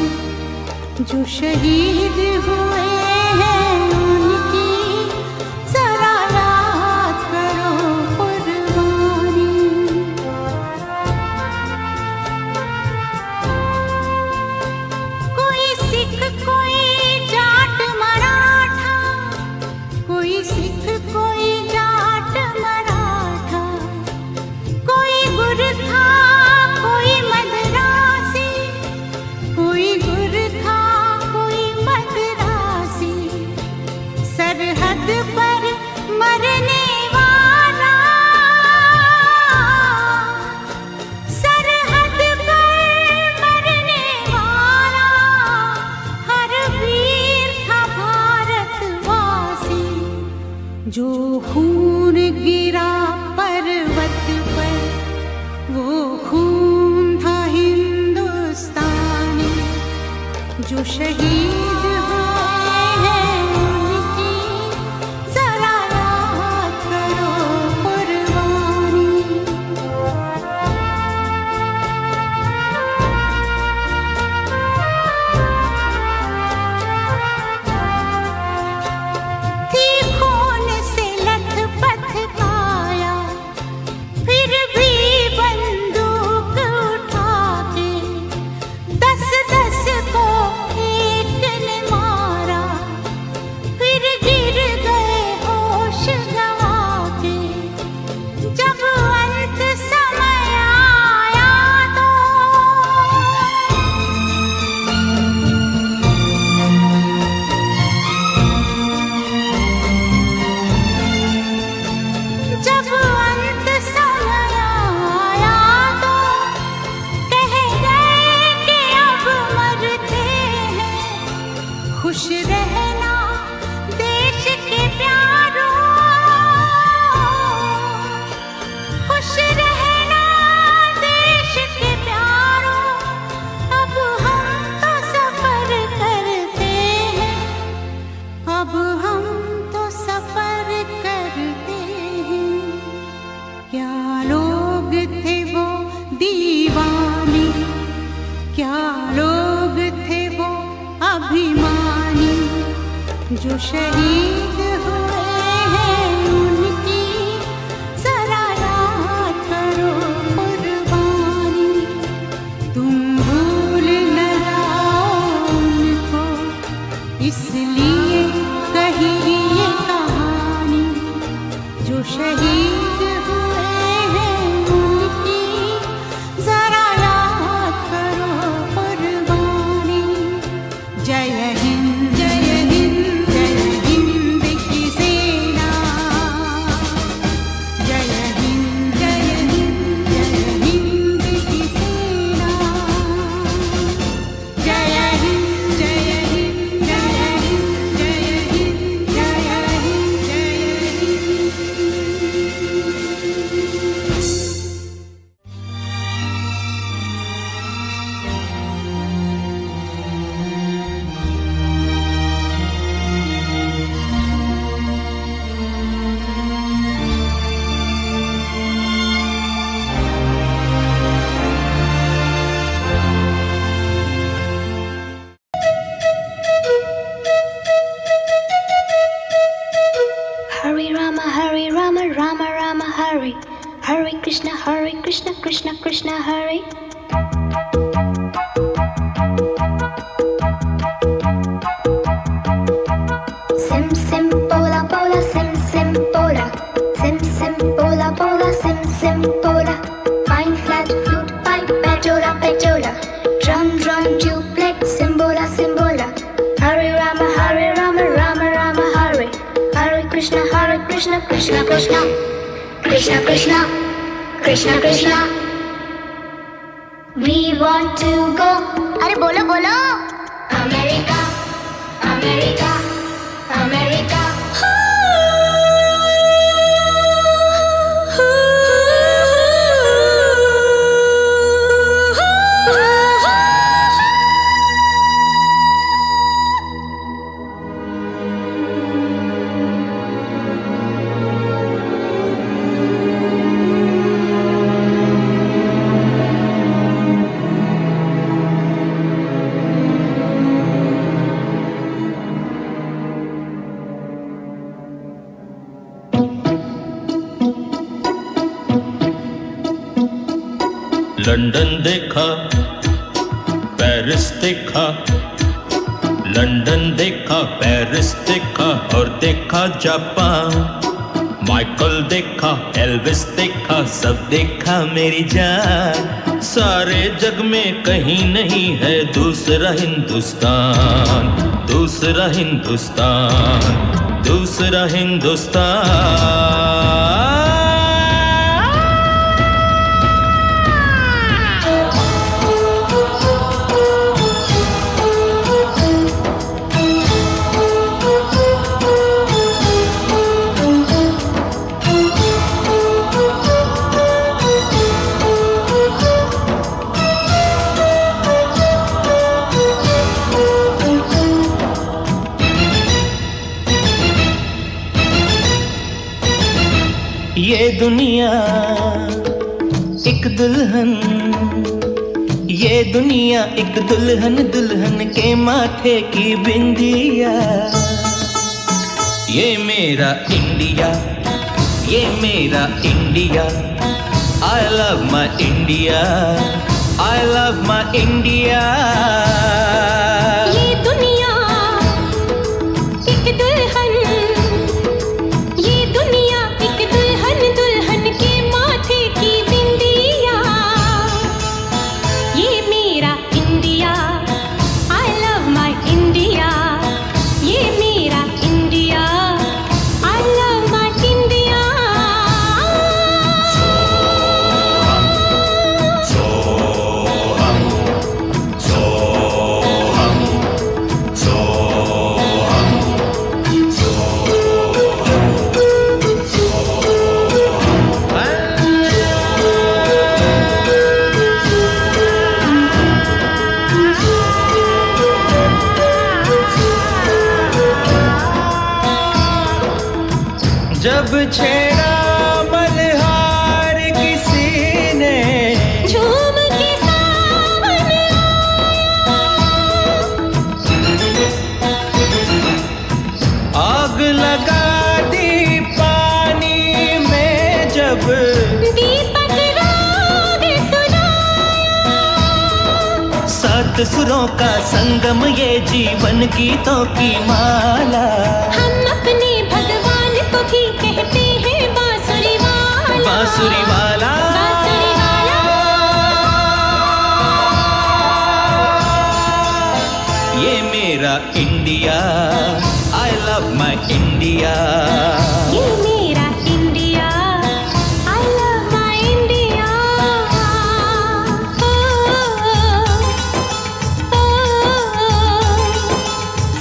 जो शहीद हुए हैं उनकी जरा याद करो कुर्बानी। कोई सिख कोई जाट मराठा, कोई सिख कोई जाट मराठा, कोई गुरखा कोई मद्रासी, कोई गुरखा कोई मद्रासी, सरहद पर मरने वाला, सरहद पर मरने वाला हर वीर था भारतवासी। जो खून गिरा पर्वत पर वो खून था हिंदुस्तानी, जो शहीद हुए हैं उनकी जरा याद करो कुर्बानी। थी खून से लथपथ काया, फिर भी बंदूक उठा के 10-10 को एक ने मारा, फिर गिर गए होश गंवा के। जब अंत समय आया तो जब अंत समय आया तो कह गए कि अब मरते हैं, खुश रहना देश के प्यारों, खुश रहना देश के प्यारों। अब हम तो सफर करते हैं, अब हम तो सफर करते हैं। क्या लोग थे वो दीवाने, क्या लोग थे वो अभिमानी, जो शहीद हुए हैं उनकी जरा याद करो कुर्बानी। तुम भूल न जाओ उनको, इसलिए कही ये कहानी, जो शहीद हुए हैं उनकी जरा याद करो कुर्बानी। जय हिंद जय हिंद जय हिंद की सेना, जय हिंद जय हिंद जय हिंद की सेना, जय हिंद जय हिंद जय हिंद जय हिंद जय हिंद जय Hind. Hare Rama, Rama Rama Hare, Hare Krishna, Krishna Krishna Hare. Sim sim bola bola, sim sim bola, sim sim bola bola, sim sim bola. Fine flat flute pipe, pejola pejola, Krishna Krishna Krishna Krishna Krishna Krishna Krishna We want to go अरे बोलो बोलो America America America London देखा, Paris देखा, London देखा, Paris देखा और देखा Japan. Michael देखा, एल्विस देखा, सब देखा मेरी जान। सारे जग में कहीं नहीं है दूसरा हिंदुस्तान, दूसरा हिंदुस्तान, दूसरा हिंदुस्तान। ये दुनिया एक दुल्हन, ये दुनिया एक दुल्हन, दुल्हन के माथे की बिंदिया। ये मेरा इंडिया, ये मेरा India. I love my India, I love my India। ये दुनिया एक दुल्हन, ये दुनिया एक दुल्हन, दुल्हन के माथे की बिंदिया। ये मेरा India, I love my India। ये मेरा India, I love my India। जब छेड़ा मल्हार किसी ने, झूम के सावन आग लगा दी पानी में जब, दीपक राग सुनाया। सात सुरों का संगम, ये जीवन गीतों की माला। हम अपने भगवान को भी कहते हैं बांसुरी वाला, बांसुरी वाला। बांसुरी वाला। ये मेरा India, I love my India। ये मेरा India, I love my India।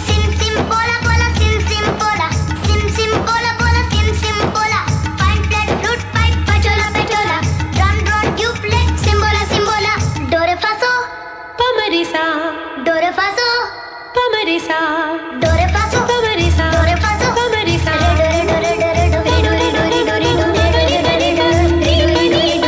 Sim sim bola bola sim sim bola, sim sim bola bola sim sim bola. Fine plate flute pipe pachola pachola, drum drum tube plate simbola simbola. Do re fa so, पमरिसा, do re fa so, पमरिसा, do re fa so, पमरिसा, do re fa so. पमरिसा। Do re do re do re do re do re do re do re do re do re do re do re do re do re do re.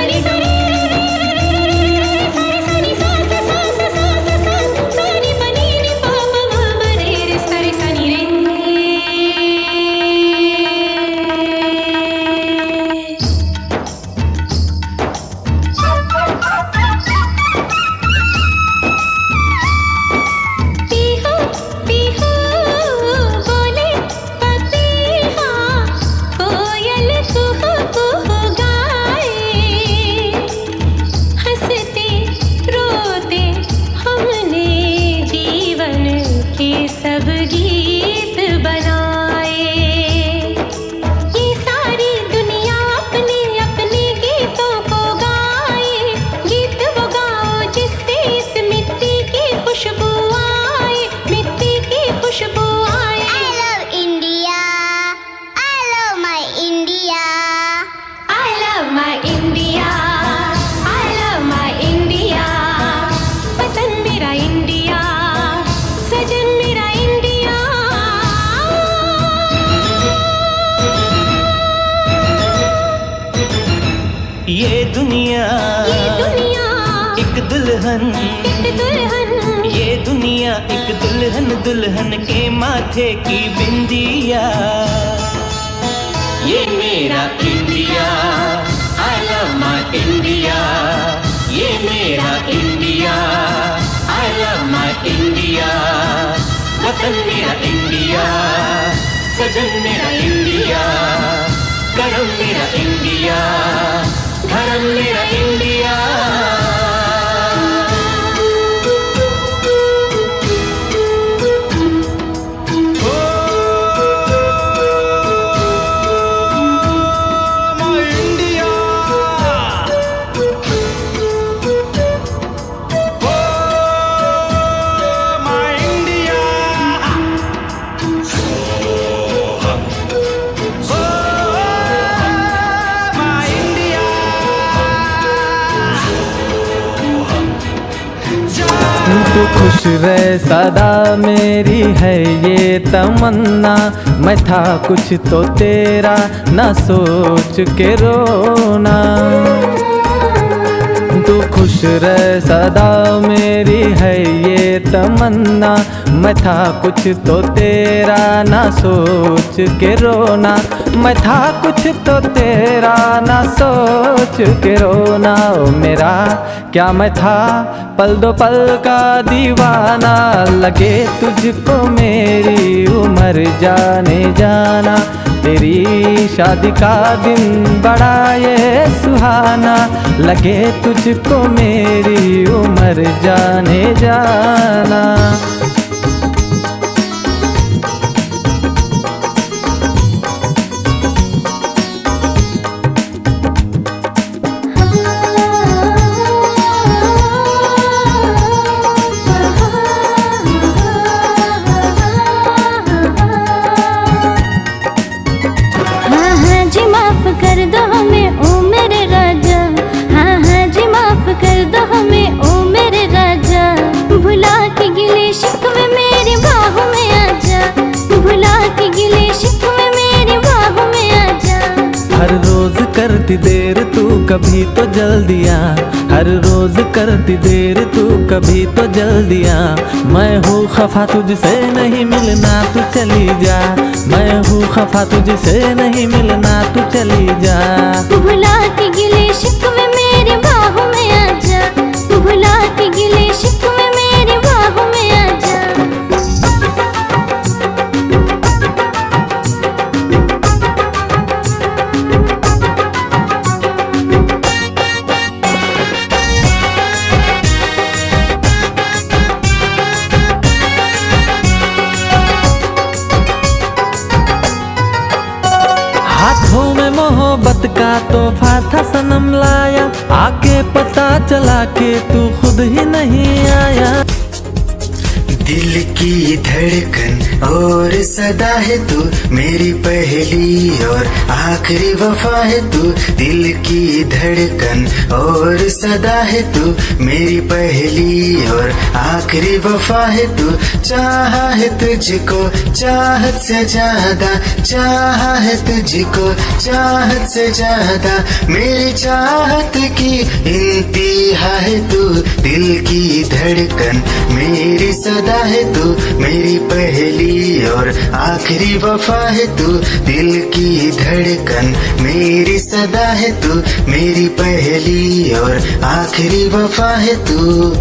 Pihu Pihu ये दुनिया एक दुल्हन, ये दुनिया एक दुल्हन, दुल्हन के माथे की बिंदिया। ये मेरा India, I love my India, ये मेरा India, I love my India, वतन मेरा इंडिया, सजन मेरा इंडिया, करम मेरा इंडिया, धर्म मेरा इंडिया। तू खुश रहे सदा मेरी है ये तमन्ना, मैं था कुछ तो तेरा ना सोच के रोना। तू खुश रहे सदा मेरी है ये तमन्ना, मैं था कुछ तो तेरा ना सोच के रोना। मैं था कुछ तो तेरा ना सोच के रोना। ओ मेरा क्या मैं था पल दो पल का दीवाना, लगे तुझको मेरी उम्र जाने जाना। तेरी शादी का दिन बड़ा ये सुहाना, लगे तुझको मेरी उम्र जाने जाना। कर दो हमें ओ मेरे राजा, हाँ हाँ जी माफ कर दो हमें ओ मेरे राजा। भुला के गिले शिकवे मेरी बाहों में आजा, भुला के गिले शिकवे मेरी बाहों में आजा। हर रोज करती देर तू कभी तो जल्दी आ, हर रोज करती देर तू कभी तो जल्दी आ। मैं हूँ खफा तुझसे नहीं मिलना तू चली जा, मैं हूँ खफा तुझसे नहीं मिलना तू चली जा। भुला के गिले शिकवे मेरी बाहों में आजा, भुला के गिले शिकवे मेरी बाहों में आजा। हाथों में मोहब्बत का तोहफा था सनम लाया, आके पता चला कि तू खुद ही नहीं आया। दिल की धड़कन और सदा है तू, मेरी पहली और आखिरी वफा है तू। दिल की धड़कन और सदा है तू, मेरी पहली और आखिरी वफा है तू। चाहा है तुझको चाहत से ज्यादा, चाहा है तुझको चाहत से ज्यादा। मेरी चाहत की इंतहा है तू, दिल की धड़कन मेरी सदा है तू। मेरी पहली और आखिरी वफा है तू, दिल की धड़कन मेरी सदा है तू। मेरी पहली और आखिरी वफा है तू।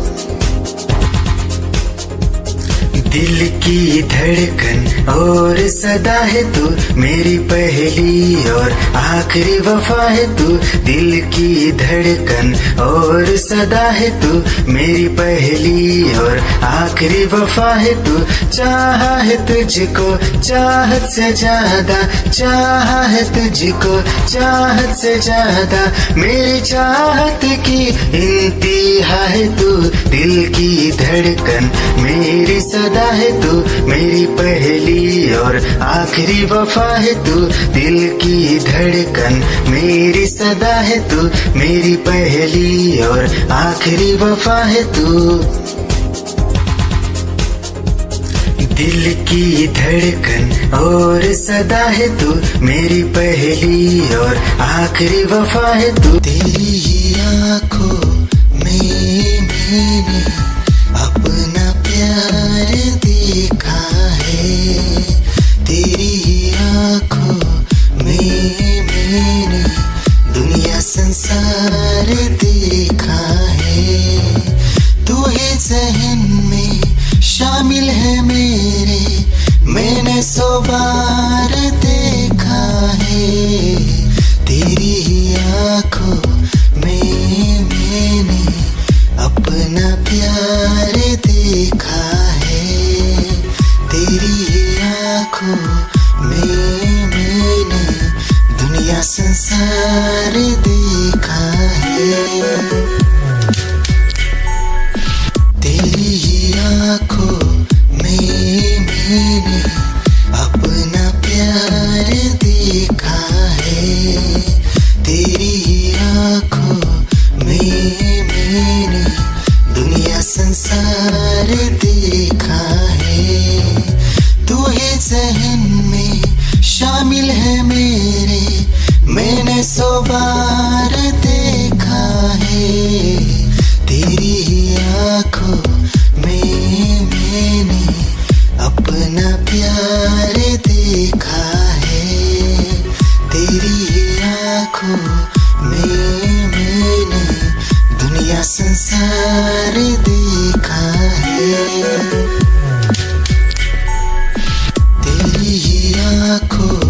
दिल की धड़कन और सदा है तू, मेरी पहली और आखिरी वफा है तू। दिल की धड़कन और सदा है तू, मेरी पहली और आखिरी वफा है तू। चाहा है तुझको चाहत से ज्यादा, चाहा है तुझको चाहत से ज्यादा। मेरी चाहत की इंतहा है तू, दिल की धड़कन मेरी सदा है तू। मेरी पहली और आखिरी वफा है तू, दिल की धड़कन मेरी सदा है तू। मेरी पहली और आखिरी वफा है तू। दिल की धड़कन और सदा है तू, मेरी पहली और आखिरी वफा है तू। तेरी ही आंखों में मैंने अपना प्यार देखा है, तेरी ही आंखों में मैंने दुनिया संसार देखा है। तू ही ज़हन में शामिल है मेरे, मैंने 100 बार देखा है। तेरी ही आंखों में मैंने अपना प्यार देखा है, तेरी ही आंखों में मैंने दुनिया संसार देखा है। तेरी ही आंखों में मैंने अपना प्यार देखा है, तेरी ही आंखों में मैंने दुनिया संसार देखा है। तू ही ज़हन में शामिल है मेरे, मैंने 100 बार देखा है। तेरी ही आंखों में मैंने अपना प्यार देखा है, तेरी ही आंखों में मैंने दुनिया संसार देखा है। तेरी ही आंखों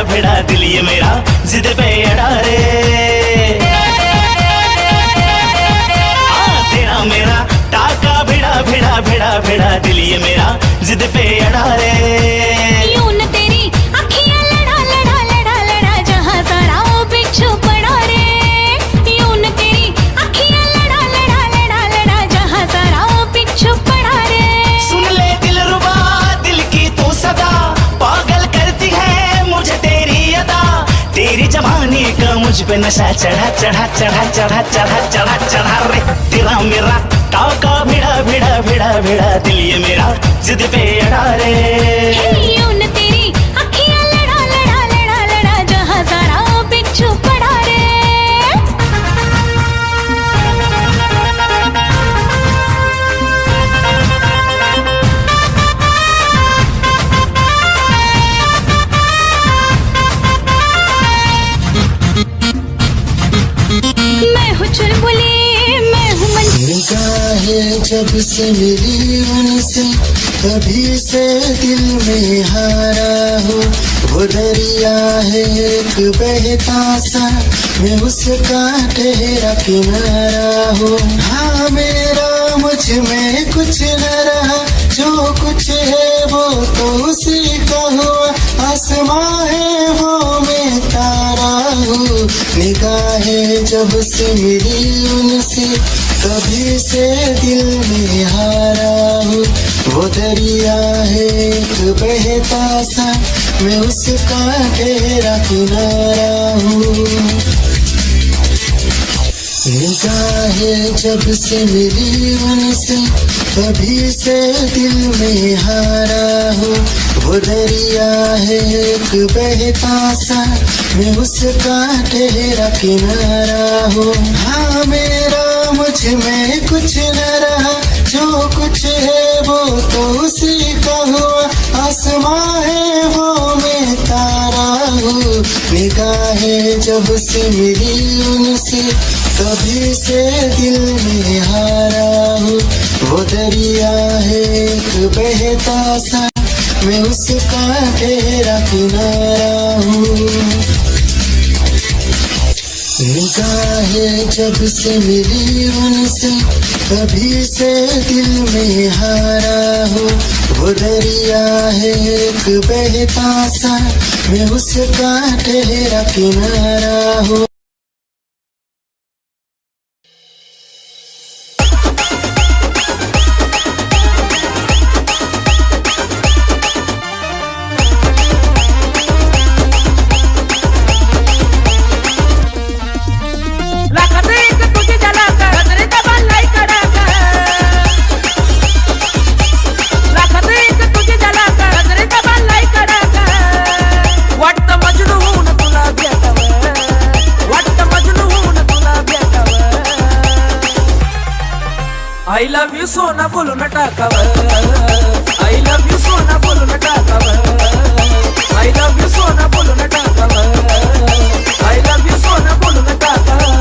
भिड़ा दिल ये मेरा जिद पे अड़ा रे, तेरा मेरा टाका भिड़ा दिल ये मेरा जिद पे अड़ा रे। यूं न तेरी अखियां लड़ा जहां सारा वो बिच्छू पड़ा रे, यूं न तेरी अखियां लड़ा जहां सारा वो बिच्छू पड़ा रे। सुन ले दिलरुबा दिल की तू सदा, पागल करती है मुझे तेरी अदा, तेरी जवानी का मुझ पे नशा चढ़ा रे। तेरा मेरा टाका भिड़ा दिल ये मेरा जिद पे अड़ा रे। यूं न तेरी अखियां लड़ा जहां सारा वो बिच्छू पड़ा रे। मैं हूँ चुलबुली मैं हूँ निगाहें जब से मिली उनसे, तभी से दिल में हारा हो। वो दरिया है एक बहता सा, मैं उसका ठहरा किनारा हो। हाँ मेरा मुझ में कुछ न रहा, जो कुछ है वो तो उसी का हुआ। आसमां है वो मैं तारा हूँ, निगाहें जब से मिली उनसे, तभी से दिल में हारा हूँ। वो दरिया है एक बहता सा, मैं उसका ठहरा किनारा हूँ। निगाहें जब से मिली उनसे, तभी से दिल में हारा हूँ। वो दरिया है एक बहता सा, मैं उसका ठहरा किनारा हूँ। हाँ मेरा मुझ में कुछ न रहा, जो कुछ है वो तो उसी का हुआ। आसमां है वो मैं तारा हूँ, निगाहें जब से मिली उनसे, तभी से दिल में हारा हूँ। वो दरिया है एक बहता सा, मैं उसका ठहरा किनारा हूँ। निगाहें जब से मिली उनसे तभी से दिल में हारा हो। वो दरिया है एक बहता सा, मैं उसका ठहरा किनारा हो। I love you सोना बोलू न टाकावर, I love you सोना बोलू न टाकावर, I love you सोना बोलू न टाकावर, I love you सोना बोलू न टाकावर।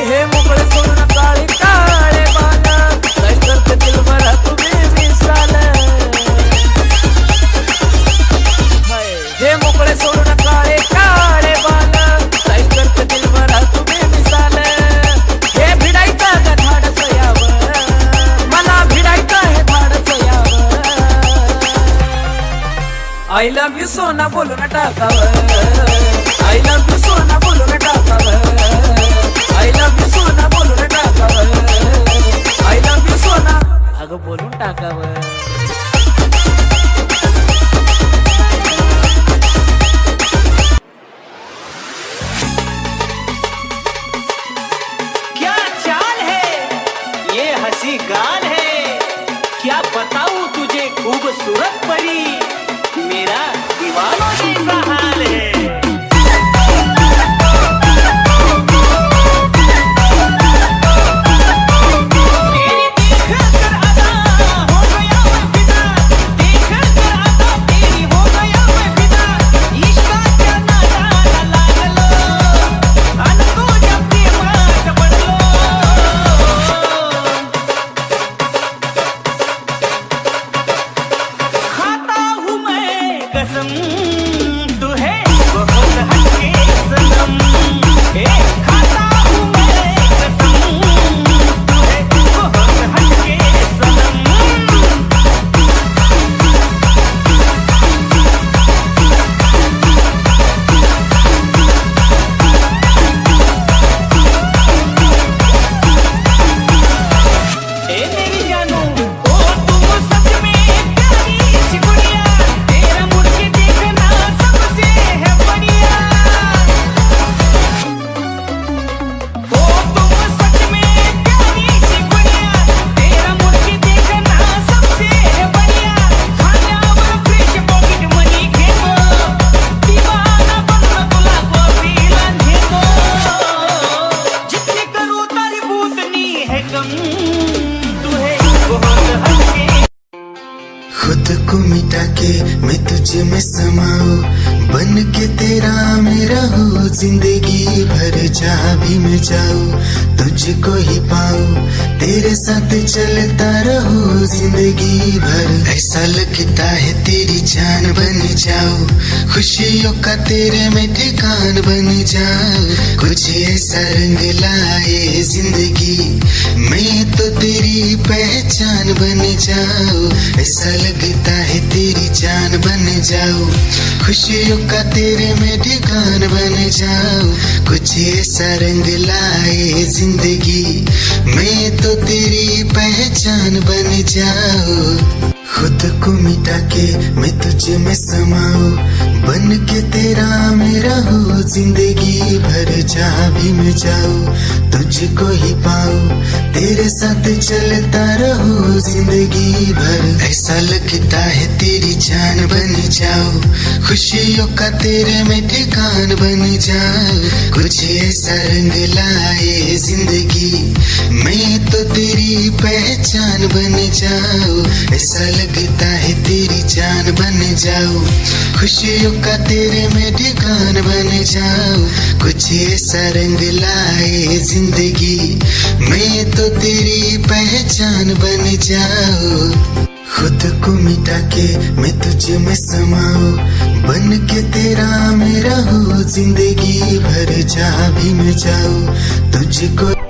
हे मोकळे सोडून काळे काळे बाला, काय करते दिल भरा तुम्ही मिसाल। हे मोकळे सोडून काळे काळे बाला, काय करते दिल भरा तुम्ही मिसाल। हे भिडायचं का धाडस यावर, मला भिडायचं हे धाडस यावर। I love you सोना बोलू न टाकावर, I love you सोना बोलू न टाकावर, I love you सोना बोलू न टाकावर, I love you सोना अगं बोलून टाकावर। क्या चाल है ये हंसी गाल है, क्या बताऊं तुझे खूबसूरत परी, मेरा दीवानों जैसा हाल है। खुद को मिटा के मैं तुझ में समाऊं, बन के तेरा मैं रहूं जिंदगी भर। जहाँ भी मैं जाऊं तुझको ही पाऊं, तेरे साथ चलता रहूं जिंदगी भर। ऐसा लगता है तेरी जान बन जाऊं, खुशियों का तेरे में ठिकान बन जाऊं। कुछ ऐसा रंग लाए जिंदगी, मैं तो तेरी पहचान बन जाऊं। ऐसा लगता है तेरी जान बन जाऊं, खुशियों का तेरे में ठिकान बन जाऊं। कुछ ऐसा रंग लाए जिंदगी, मैं तो तेरी पहचान बन जाऊं। खुद को मिटा के मैं तुझ में समाऊं, बन के तेरा मैं रहूं जिंदगी भर। जहाँ भी मैं जाऊं तुझको ही पाऊं, तेरे साथ चलता रहूं। जिंदगी भर। ऐसा लगता है तेरी जान बन जाओ, खुशियों का तेरे में ठिकान बन जाओ। कुछ ऐसा रंग लाए जिंदगी, मैं तो तेरी पहचान बन जाओ। ऐसा लगता है तेरी जान बन जाओ, खुशियों का तेरे में ठिकान बन जाओ। कुछ ऐसा रंग लाए जिंदगी, मैं तो तेरी पहचान बन जाओ। खुद को मिटा के मैं तुझ में समाऊं, बन के तेरा मैं रहूं जिंदगी भर। जहाँ भी मैं जाऊं तुझको